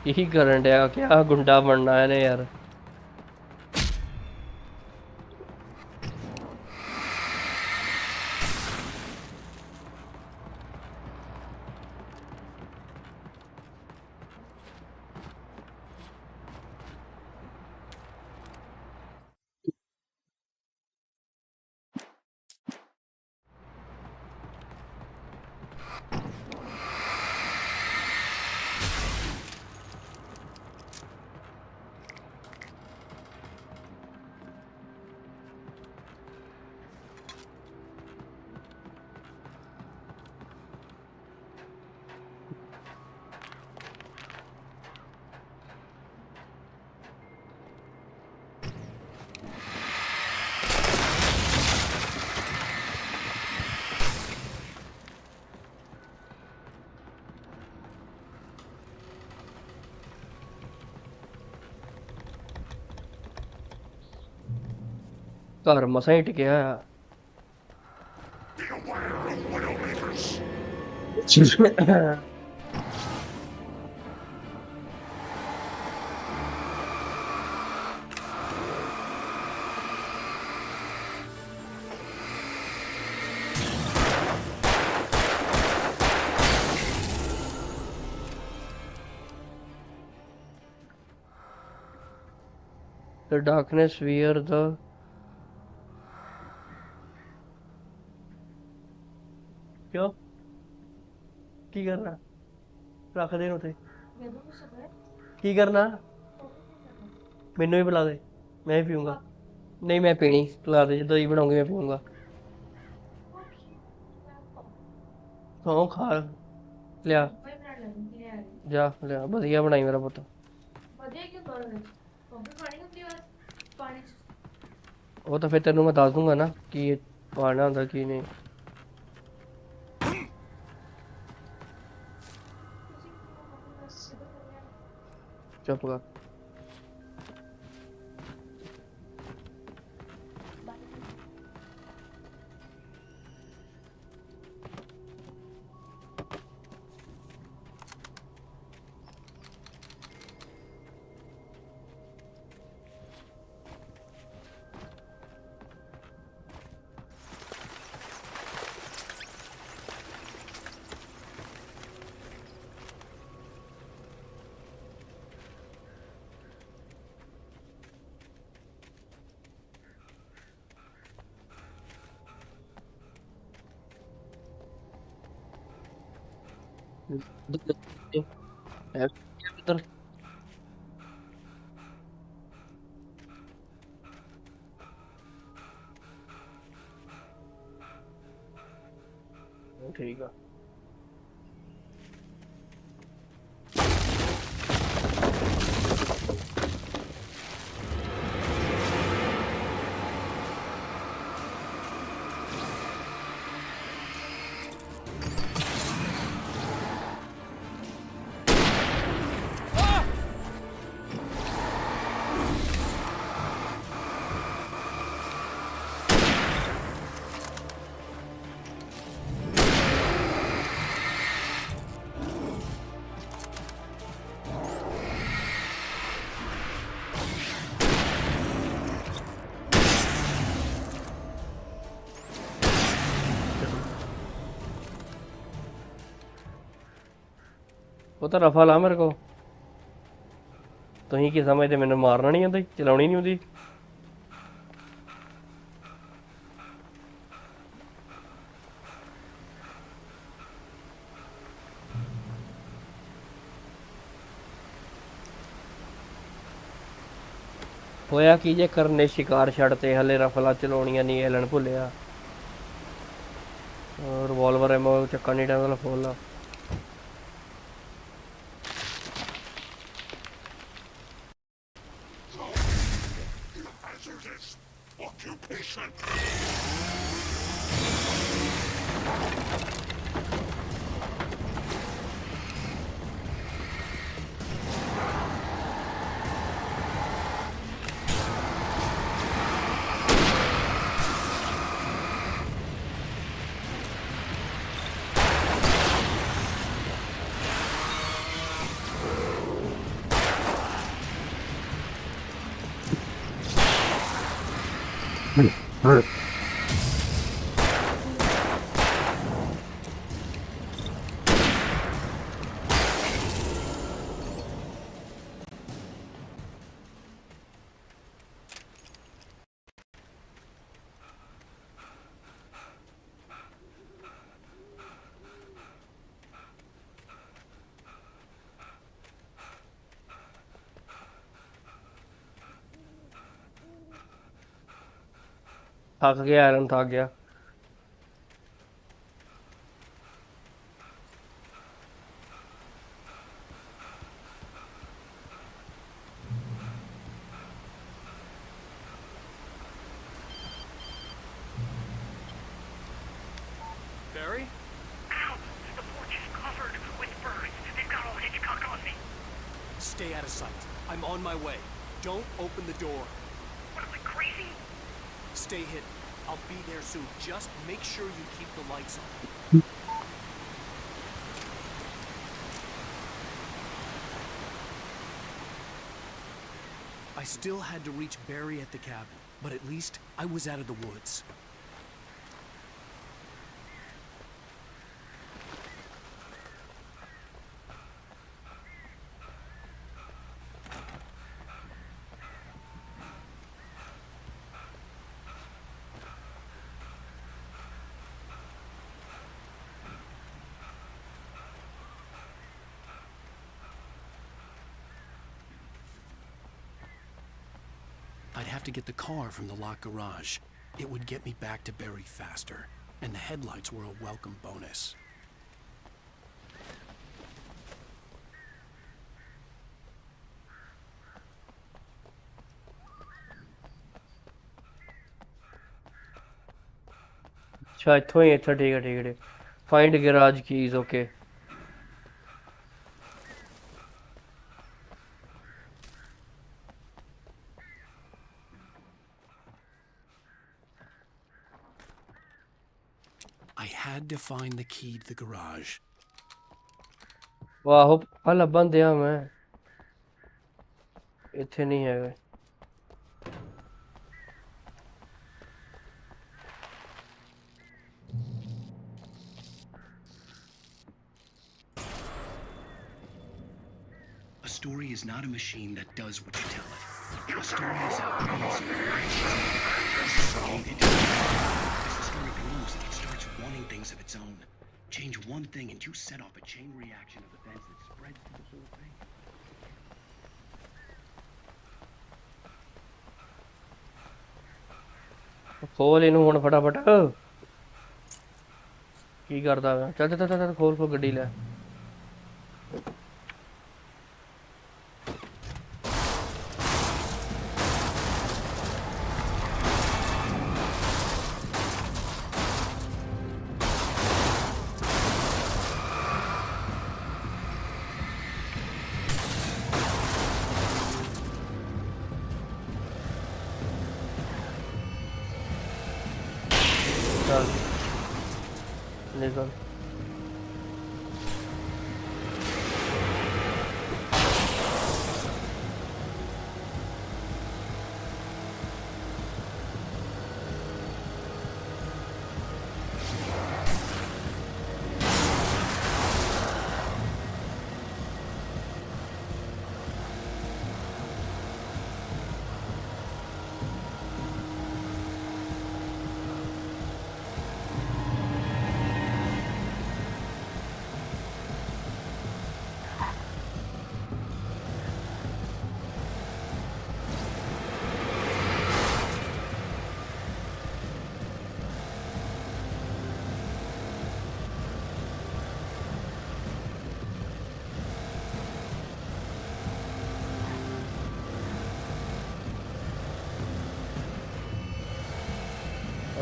यही ਕਰਨ ਡਿਆ ਕਿਆ ਗੁੰਡਾ ਬਣਨਾ ਇਹਨੇ ਯਾਰ। ਘਰ ਮਸਾਂ ਹੀ ਟਿਕਿਆ ਆ। Be aware of Widowmakers. The darkness where the क्यों की करना रख दे उते की करना मैनू भी पिला दे मैं भी पीऊँगा नहीं मैं पीनी पिला दे जो दही बनाऊंगी मैं पीऊँगा हाँ खा लिया जा लिया वधिया बनाई मेरा पुत्त वो तो फिर तेनू मैं दस दूंगा ना कि पाना होंदा की नहीं। चुप कर इधर ठीक है ਉਹ ਤਾਂ ਰਫਲ ਆ ਮੇਰੇ ਕੋ। ਤੁਸੀਂ ਕੀ ਸਮਝਦੇ ਮੈਨੂੰ ਮਾਰਨਾ ਨਹੀਂ ਆਉਂਦਾ, ਚਲਾਉਣੀ ਨਹੀਂ ਆਉਂਦੀ? ਹੋਇਆ ਕੀ ਜੇ ਕਰਨੇ ਸ਼ਿਕਾਰ ਛੱਡਤੇ, ਹਲੇ ਰਫਲਾਂ ਚਲਾਉਣੀਆਂ ਨਹੀਂ ਐਲਨ ਭੁੱਲਿਆ। ਰਿਵਾਲਵਰ ਐਮੋ ਚੱਕਣ ਨਹੀਂ ਟਾਈਮ ਫੋਲ। Hazardous occupation. ਥੱਕ ਗਿਆ ਐਲਨ, ਥੱਕ ਗਿਆ। Barry? Ow! The porch is covered with birds. They've got all Hitchcock on me. Stay out of sight. I'm on my way. Don't open the door. What am I, crazy? Stay hidden. I'll be there soon. Just make sure you keep the lights on. I still had to reach Barry at the cabin, but at least I was out of the woods. I'd have to get the car from the locked garage. It would get me back to Barry faster, and the headlights were a welcome bonus. अच्छा इत्थों ही, अच्छा ठीक है ठीक है। Find garage keys, okay. I had to find the key to the garage. वाह आ लभन दिया मैं, इत्थे नहीं है। A story is not a machine that does what you tell it. A story is how it feels. As the story grows, it starts wanting things of its own. Change one thing and you set off a chain reaction of events that spreads through the whole thing. खोल इनू हुण फटाफट, की करदा है? चल चल चल खोल खोल गड्डी ले। चल निकल।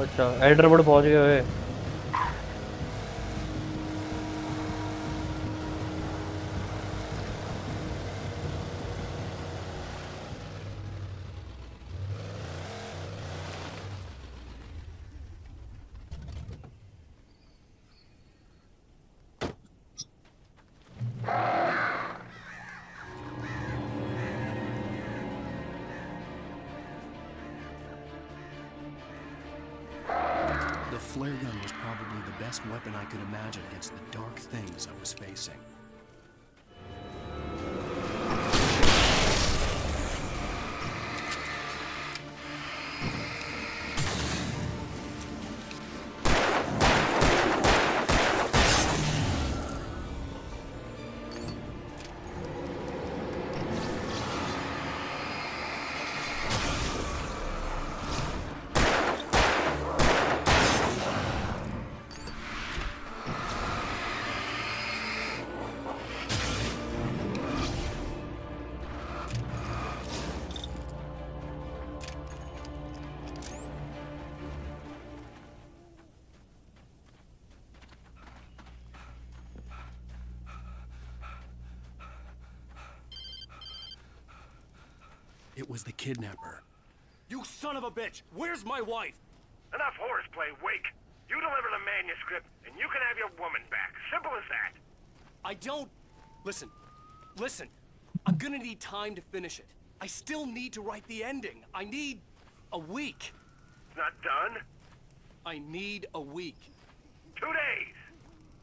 अच्छा एडिटर बोर्ड पहुंच गए हुए। The flare gun was probably the best weapon I could imagine against the dark things I was facing. It was the kidnapper. You son of a bitch! Where's my wife? Enough horseplay, Wake. You deliver the manuscript, and you can have your woman back. Simple as that. I don't... Listen. Listen. I'm gonna need time to finish it. I still need to write the ending. I need... a week. It's not done. I need a week. 2 days.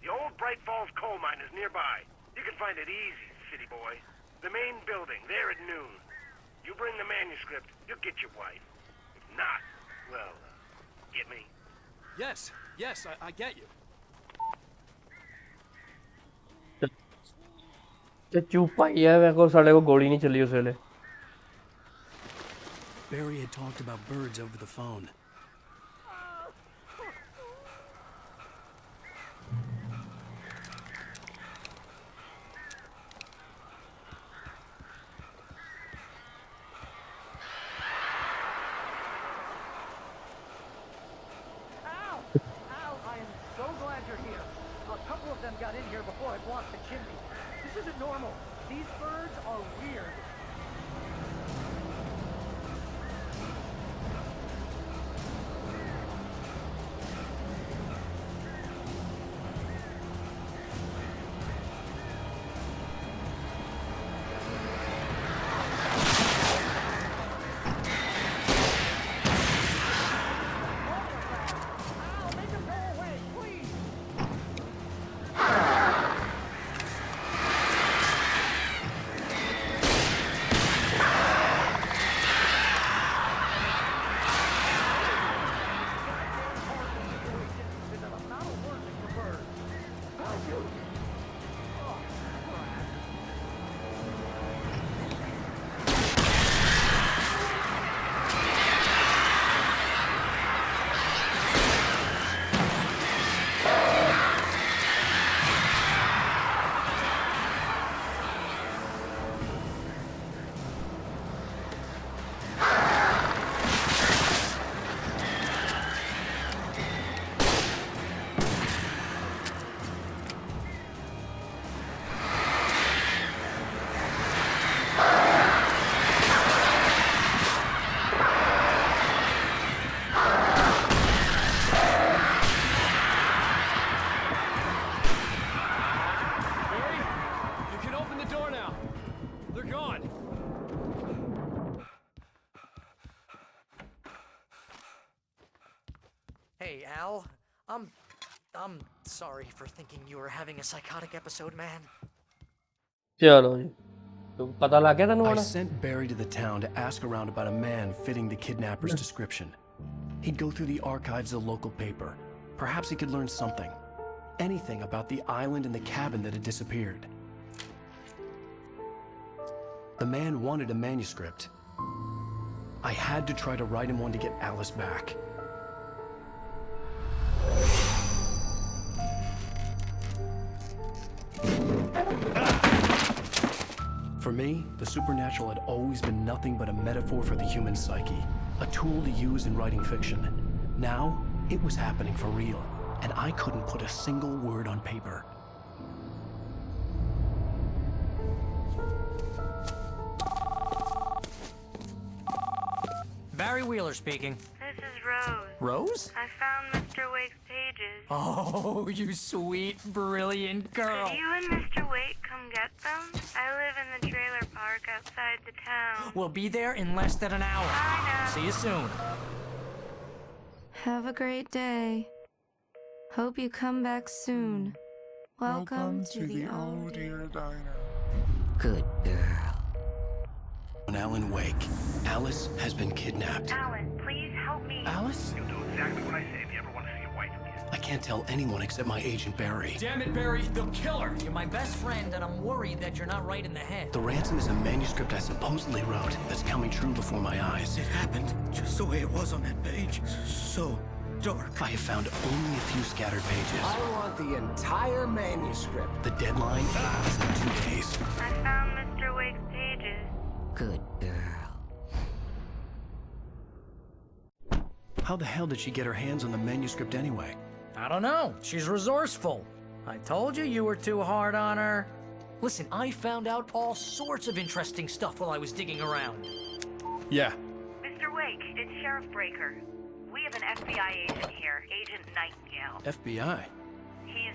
The old Bright Falls coal mine is nearby. You can find it easy, city boy. The main building, there at noon. You bring the manuscript, you'll get your wife. If not, well, get me? Yes, yes, I get you. चुप ही है मेरे को साले को गोली नहीं चली उस वेले। Barry had talked about birds over the phone. Got in here before I blocked the chimney. This isn't normal. These birds are weird. Hey, Al. I'm sorry for thinking you were having a psychotic episode, man. चलो जी तो पता लग गया Tannu I हुण? sent Barry to the town to ask around about a man fitting the kidnapper's description. He'd go through the archives of the local paper. Perhaps he could learn something. Anything about the island and the cabin that had disappeared. The man wanted a manuscript. I had to try to write him one to get Alice back. For me, the supernatural had always been nothing but a metaphor for the human psyche, a tool to use in writing fiction. Now, It was happening for real, and I couldn't put a single word on paper. Barry Wheeler speaking. This is Rose. Rose? I found Mr. Wake's pages. Oh, you sweet, brilliant girl. Could you and Mr. Wake come get them? I live in the trailer park outside the town. We'll be there in less than an hour. I know. See you soon. Have a great day. Hope you come back soon. Welcome to the Old Dear Diner. Good girl. On Alan Wake, Alice has been kidnapped. Alan, please help me. Alice? You'll do exactly what I say if you ever want to see your wife again. I can't tell anyone except my agent Barry. Damn it, Barry, they'll kill her. You're my best friend, and I'm worried that you're not right in the head. The ransom is a manuscript I supposedly wrote that's coming true before my eyes. It happened just the way it was on that page. So dark. I have found only a few scattered pages. I want the entire manuscript. The deadline is in 2 days. I found Mr. Wake's pages. Good girl. How the hell did she get her hands on the manuscript anyway? I don't know. She's resourceful. I told you you were too hard on her. Listen, I found out all sorts of interesting stuff while I was digging around. Yeah. Mr. Wake, it's Sheriff Breaker. We have an FBI agent here, Agent Nightingale. FBI? He's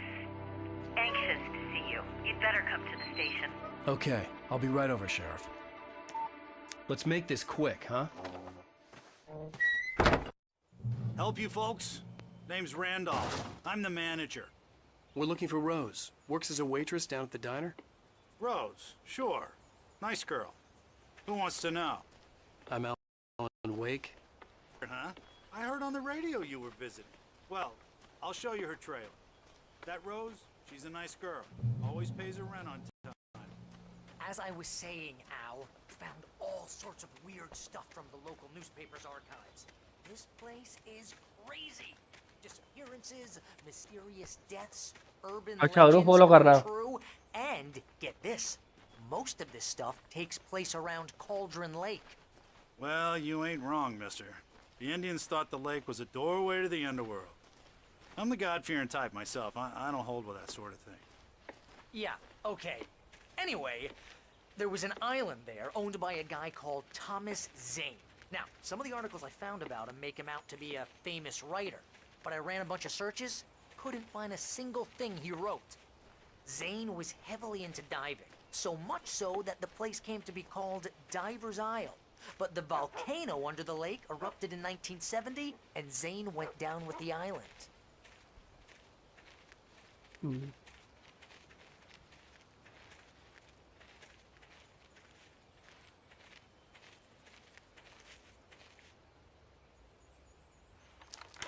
anxious to see you. You'd better come to the station. Okay, I'll be right over, Sheriff. Let's make this quick, huh? Help you folks? Name's Randolph. I'm the manager. We're looking for Rose. Works as a waitress down at the diner. Rose, sure. Nice girl. Who wants to know? I'm Alan Wake. Huh? I heard on the radio you were visiting. Well, I'll show you her trailer. That Rose, she's a nice girl. Always pays her rent on time. As I was saying, Al, found all sorts of weird stuff from the local newspaper's archives. This place is crazy. Disappearances, mysterious deaths, urban अच्छा legends follow are करना true, and get this, most of this stuff takes place around Cauldron Lake. Well, you ain't wrong, mister. The Indians thought the lake was a doorway to the underworld. I'm the God-fearing type myself. I don't hold with that sort of thing. Yeah, okay. Anyway, there was an island there owned by a guy called Thomas Zane. Now, some of the articles I found about him make him out to be a famous writer, but I ran a bunch of searches, couldn't find a single thing he wrote. Zane was heavily into diving, so much so that the place came to be called Diver's Isle. But the volcano under the lake erupted in 1970, and Zane went down with the island.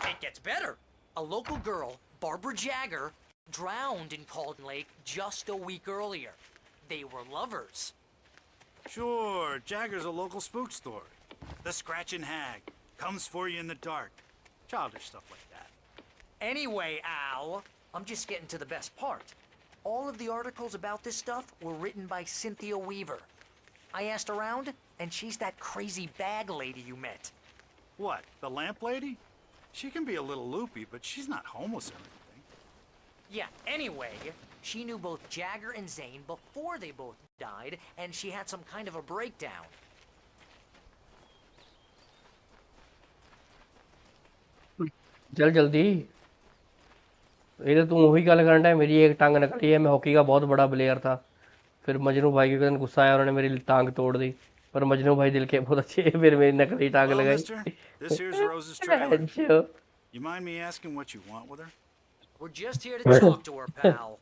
It gets better. A local girl, Barbara Jagger, drowned in Cauldron Lake just a week earlier. They were lovers. Sure, Jagger's a local spook story. The Scratching Hag comes for you in the dark. Childish stuff like that. Anyway, Al, I'm just getting to the best part. All of the articles about this stuff were written by Cynthia Weaver. I asked around, and she's that crazy bag lady you met. What, the lamp lady? She can be a little loopy, but she's not homeless or anything. Yeah, anyway, she knew both Jagger and Zane before they both died, and she had some kind of a breakdown. चल जल्दी इधर तुम वही गल करना है मेरी एक टांग निकली है मैं हॉकी का बहुत बड़ा प्लेयर था फिर मजनू भाई के दिन गुस्सा आया उन्होंने मेरी टांग तोड़ दी पर मजनू भाई दिल के बहुत अच्छे फिर मेरी नकली टांग Well, लगाई mister, this here's Rose's trailer. You mind me asking what you want with her? We're just here to talk to her, pal.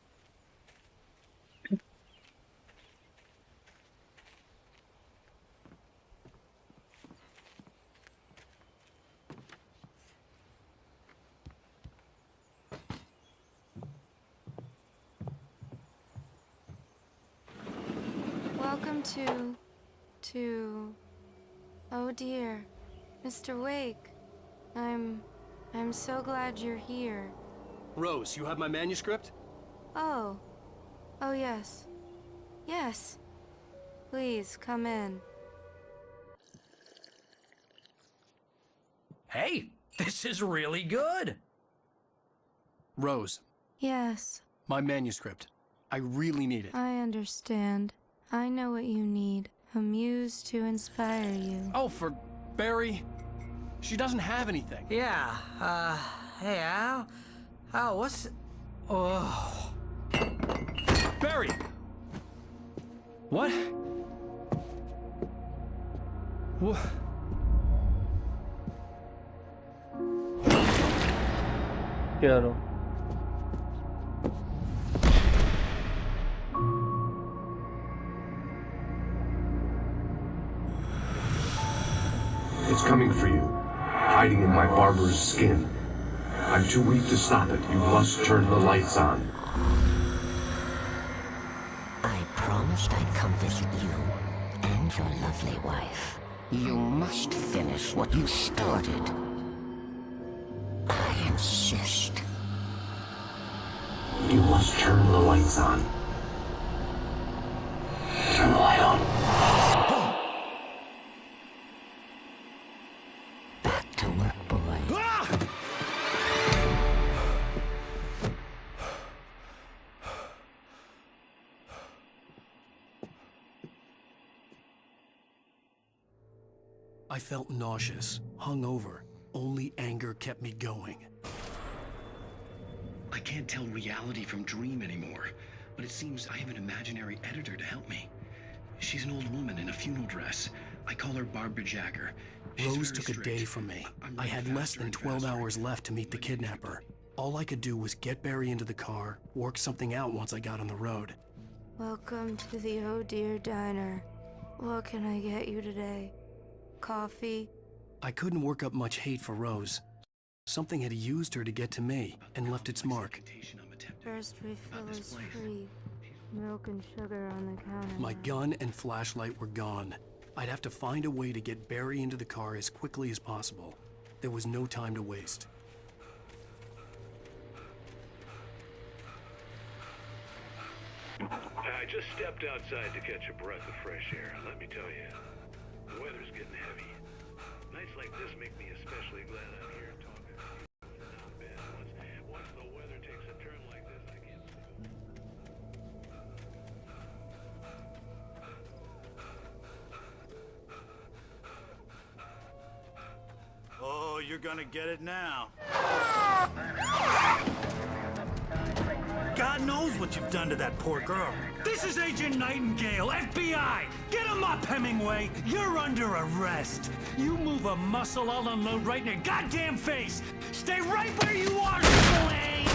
Welcome to... Oh dear, Mr. Wake. I'm so glad you're here. Rose, you have my manuscript? Oh. Oh, yes. Yes. Please, come in. Hey, This is really good. Rose, Yes, my manuscript. I really need it. I understand. I know what you need. A muse to inspire you. Oh, for Barry? She doesn't have anything. Yeah, hey, Al? Al, what's... Oh... Barry! What? What? चलो It's coming for you, hiding in my barber's skin. I'm too weak to stop it. You must turn the lights on. I promised I'd come visit you and your lovely wife. You must finish what you started. I insist. You must turn the lights on. Turn the light on. Back to work, boy. I felt nauseous, hungover. Only anger kept me going. I can't tell reality from dream anymore, but it seems I have an imaginary editor to help me. She's an old woman in a funeral dress. I call her Barbara Jagger. Rose took a day from me. I had less than 12 hours left to meet the kidnapper. All I could do was get Barry into the car, work something out once I got on the road. Welcome to the Oh Dear Diner. What can I get you today? Coffee? I couldn't work up much hate for Rose. Something had used her to get to me and left its mark. First refill is free. Milk and sugar on the counter. My gun and flashlight were gone. I'd have to find a way to get Barry into the car as quickly as possible. There was no time to waste. I just stepped outside to catch a breath of fresh air, and let me tell you, the weather's getting heavy. Nights like this make me especially glad I'm here talking to you. Not bad. Once the weather takes a turn like this, I can't sleep. Oh, you're gonna get it now. God knows what you've done to that poor girl. This is Agent Nightingale, FBI! Get him up, Hemingway! You're under arrest! You move a muscle, I'll unload right in your goddamn face! Stay right where you are, Slane!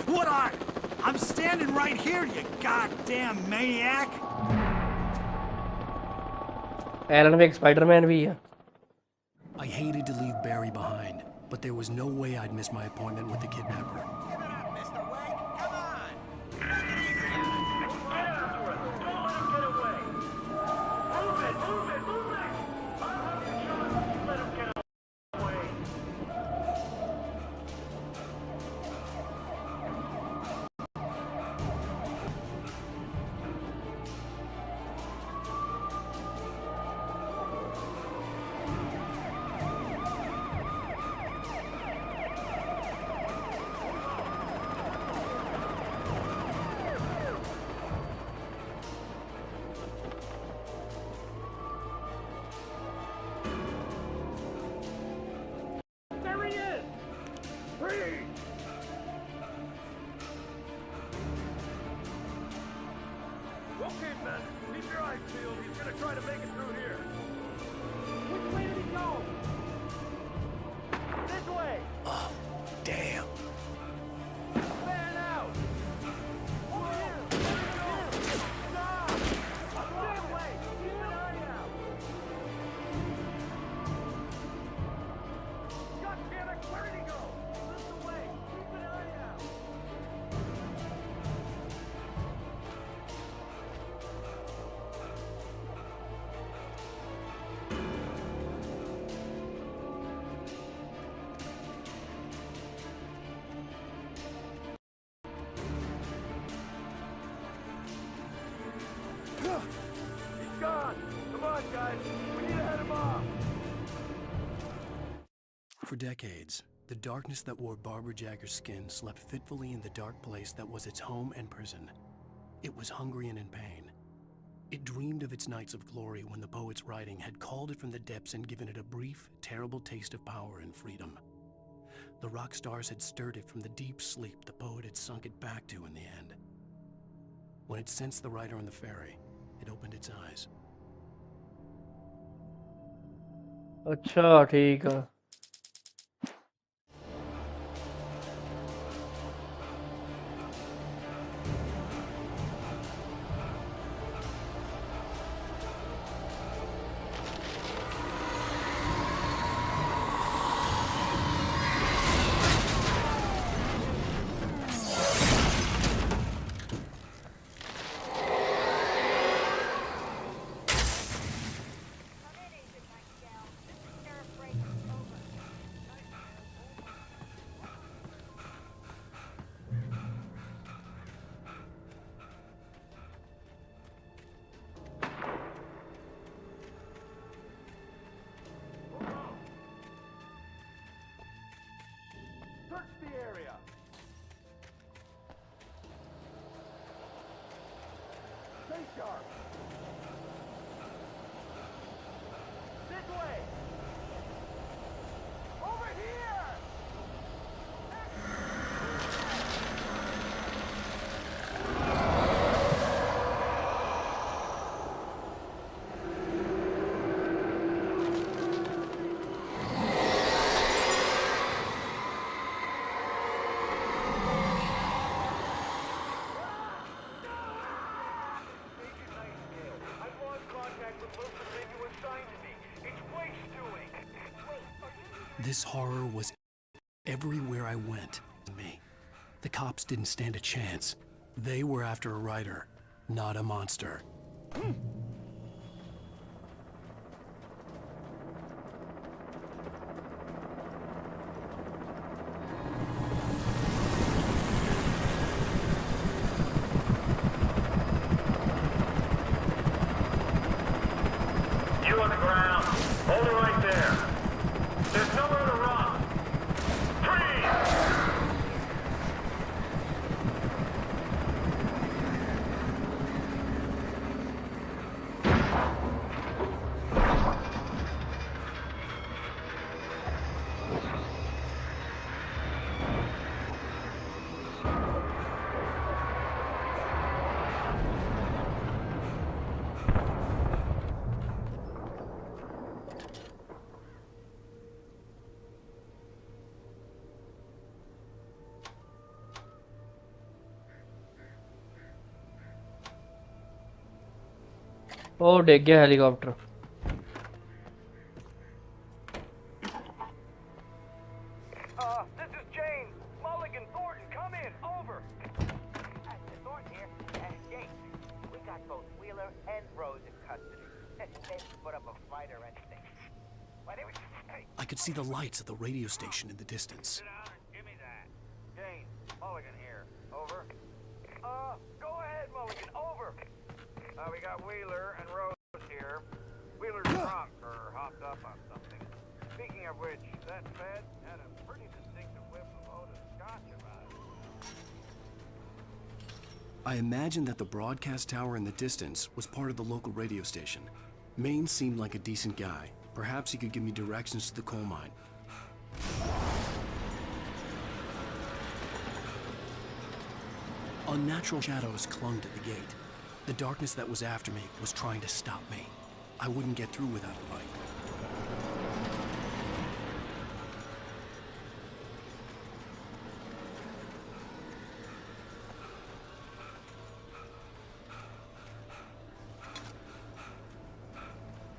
What are? I'm standing right here, you goddamn maniac! एलन में एक Spiderman भी है. I hated to leave Barry behind, but there was no way I'd miss my appointment with the kidnapper. Okay, man. Keep your eyes peeled. He's gonna try to make it through here. Which way did he go? This way. Oh, damn. Fan out. Over here. Stop. That way. Keep an eye out. God damn it. Where did he go? This way. Keep an eye out. For decades, the darkness that wore Barbara Jagger's skin slept fitfully in the dark place that was its home and prison. It was hungry and in pain. It dreamed of its nights of glory when the poet's writing had called it from the depths and given it a brief, terrible taste of power and freedom. The rock stars had stirred it from the deep sleep the poet had sunk it back to in the end. When it sensed the writer on the ferry, it opened its eyes. अच्छा ठीक है Search the area. Stay sharp. This way. Over here. This horror was everywhere I went. Me. The cops didn't stand a chance. They were after a writer, not a monster. You on the ground. Hold it right there. There's nowhere to run. Freeze! ओ डिग गया helicopter This is James. Mulligan, Thornton, come in. Over. Thornton here. James, we got both Wheeler and Rose in custody. They put up a fight or anything. Why they were... I could see the lights of the radio station in the distance. Give me that. James, Mulligan here. Over. Go ahead, Mulligan. Over. We got Wheeler and Rose here. Wheeler's drunk or hopped up on something. Speaking of which, that Fed had a pretty distinctive whiff of Otis Scotch about it. I imagined that the broadcast tower in the distance was part of the local radio station. Maine seemed like a decent guy. Perhaps he could give me directions to the coal mine. Unnatural shadows clung to the gate. The darkness that was after me was trying to stop me. I wouldn't get through without a light.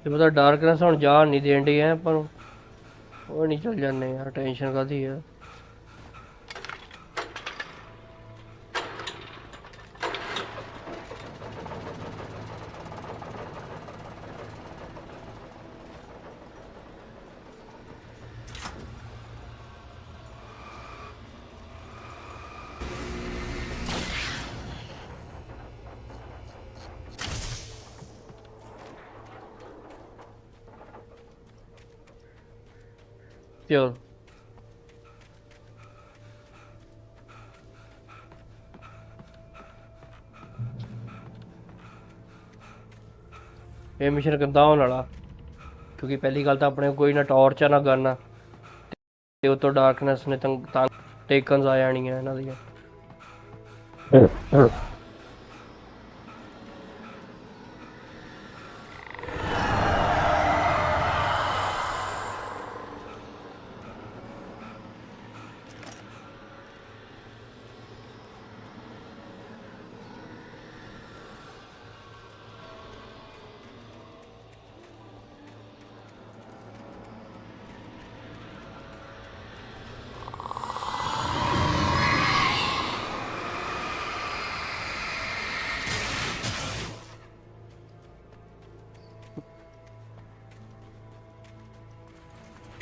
ये पता darkness ਹੁਣ ਜਾਣ ਨਹੀਂ ਦੇਣ ਡਈ ਹੈ ਆਪਾਂ ਨੂੰ ਉਹ ਨਹੀਂ ਚੱਲ ਜਾਂਦੇ ਯਾਰ ਟੈਨਸ਼ਨ ਕਾਦੀ ਹੈ Pure. ਇਹ ਮਿਸ਼ਨ ਕਿੱਦਾਂ ਹੋਣ ਵਾਲਾ, ਕਿਉਂਕਿ ਪਹਿਲੀ ਗੱਲ ਤਾਂ ਆਪਣੇ ਕੋਈ ਨਾ ਟਾਰਚ ਆ ਨਾ ਗਨ ਆ, ਤੇ ਉਤੋਂ ਡਾਰਕਨੈਸ ਨੇ ਤੰਗ ਟੇਕਨਸ ਆ ਜਾਣੀਆਂ ਇਹਨਾਂ ਦੀਆਂ।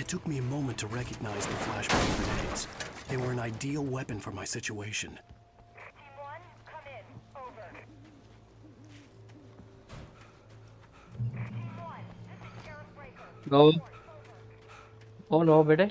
It took me a moment to recognize the flashbang grenades. They were an ideal weapon for my situation. Team 1, come in. Over. Team 1, this is Sheriff Breaker. Go. Oh no, bete.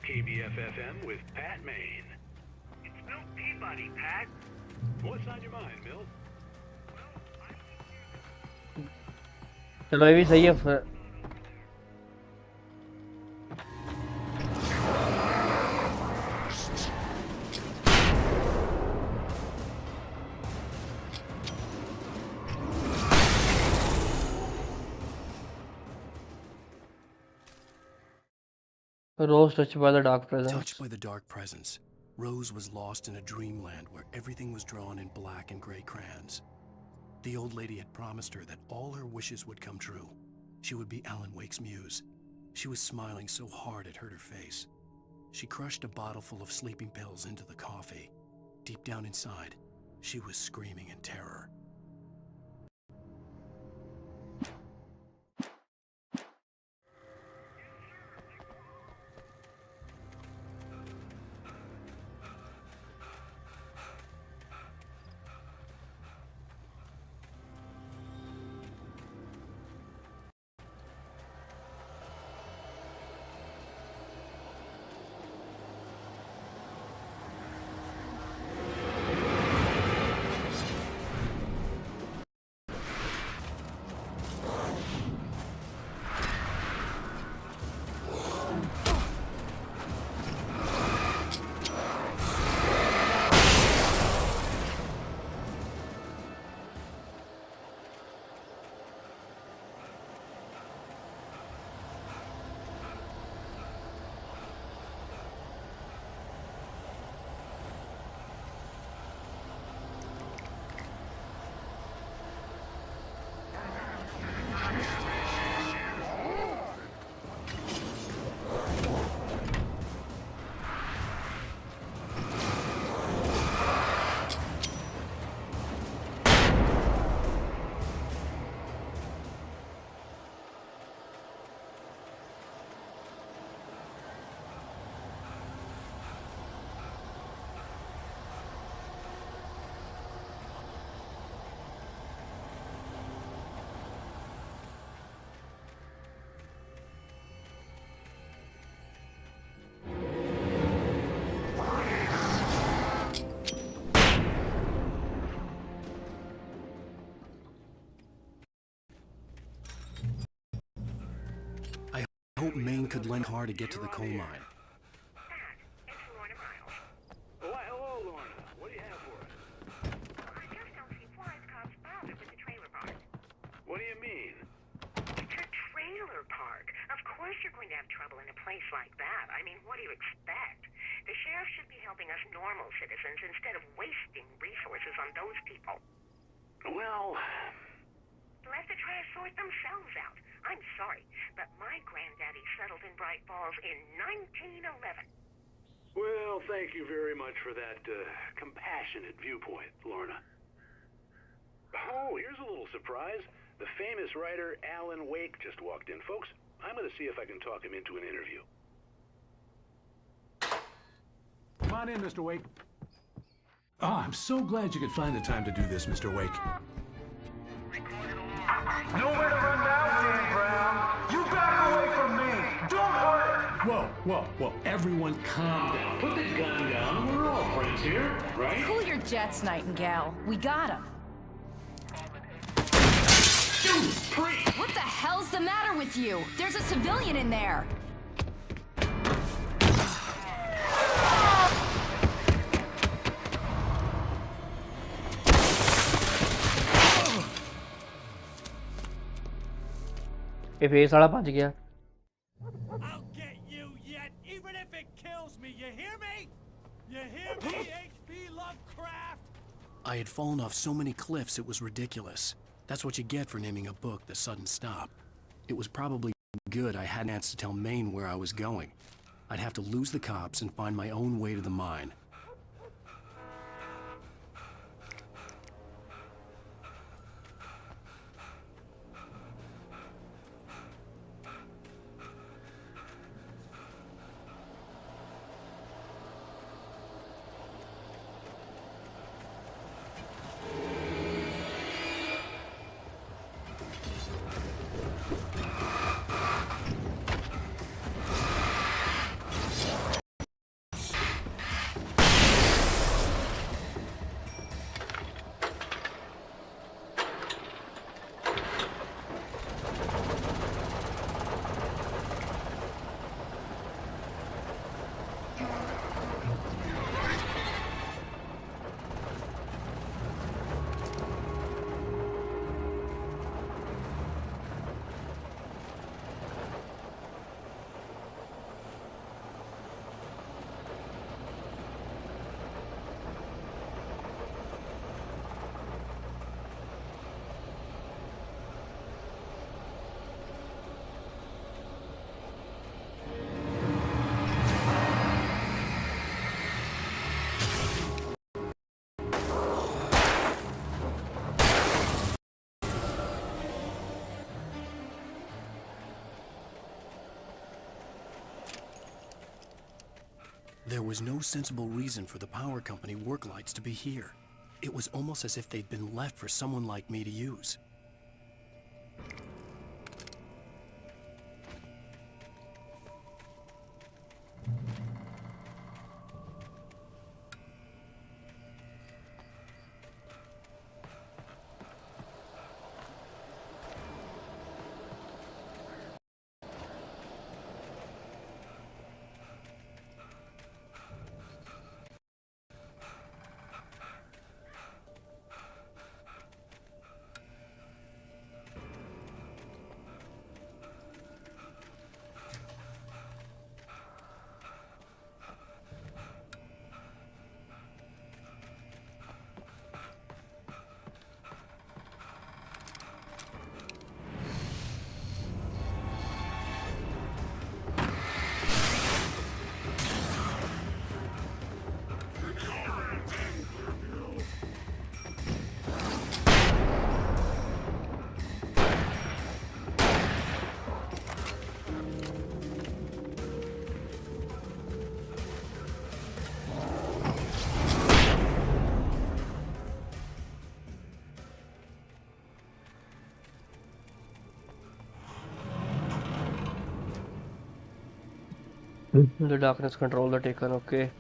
KBFFM with Pat Maine. It's Milt Peabody, Pat. What's on your mind, Milt? चलो ये भी सही है फिर। Rose touched by the dark presence. Touched by the dark presence, Rose was lost in a dreamland where everything was drawn in black and gray crayons. The old lady had promised her that all her wishes would come true. She would be Alan Wake's muse. She was smiling so hard it hurt her face. She crushed a bottle full of sleeping pills into the coffee. Deep down inside, she was screaming in terror. I hope Maine could lend a car to get to the coal mine. Oh, why, hello, Lorna. What do you have for us? I just don't see why the cops bothered with the trailer park. What do you mean? It's a trailer park. Of course you're going to have trouble in a place like that. I mean, what do you expect? The sheriff should be helping us normal citizens instead of wasting resources on those people. Well... Let the trash sort themselves out. Bright Falls in 1911. Well, thank you very much for that compassionate viewpoint, Lorna. Oh, here's a little surprise. The famous writer Alan Wake just walked in. Folks, I'm going to see if I can talk him into an interview. Come on in, Mr. Wake. Oh, I'm so glad you could find the time to do this, Mr. Wake. Nowhere to run now, Dan Brown. You back away from me. Don't hurt. Whoa. Everyone calm down. Put the gun down. We're all friends here, right? Cool your jets, Nightingale. We got him. Judas Priest! What the hell's the matter with you? There's a civilian in there. ये face वाला भज गया. I'll get you yet, even if it kills me. You hear me? You hear me, H.P. Lovecraft? I had fallen off so many cliffs it was ridiculous. That's what you get for naming a book The Sudden Stop. It was probably good I hadn't had to tell Maine where I was going. I'd have to lose the cops and find my own way to the mine. There was no sensible reason for the power company work lights to be here. It was almost as if they'd been left for someone like me to use. The darkness control the taken, okay.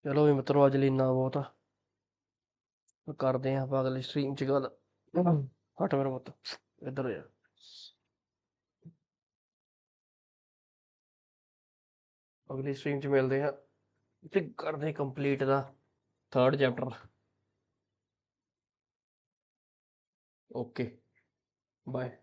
चलो भी मित्रों अज ਲਈ ਇੰਨਾ ਬਹੁਤ ਆ ਕਰਦੇ ਆਂ ਆਪਾਂ ਅਗਲੀ ਸਟ੍ਰੀਮ 'ਚ ਗੱਲ ਹਟ ਮੇਰਾ ਪੁੱਤ ਇੱਧਰ ਆ ਅਗਲੀ ਸਟ੍ਰੀਮ 'ਚ ਮਿਲਦੇ ਆ ਤੇ ਕਰਦੇ ਕੰਪਲੀਟ ਦਾ 3rd ਚੈਪਟਰ ओके बाय।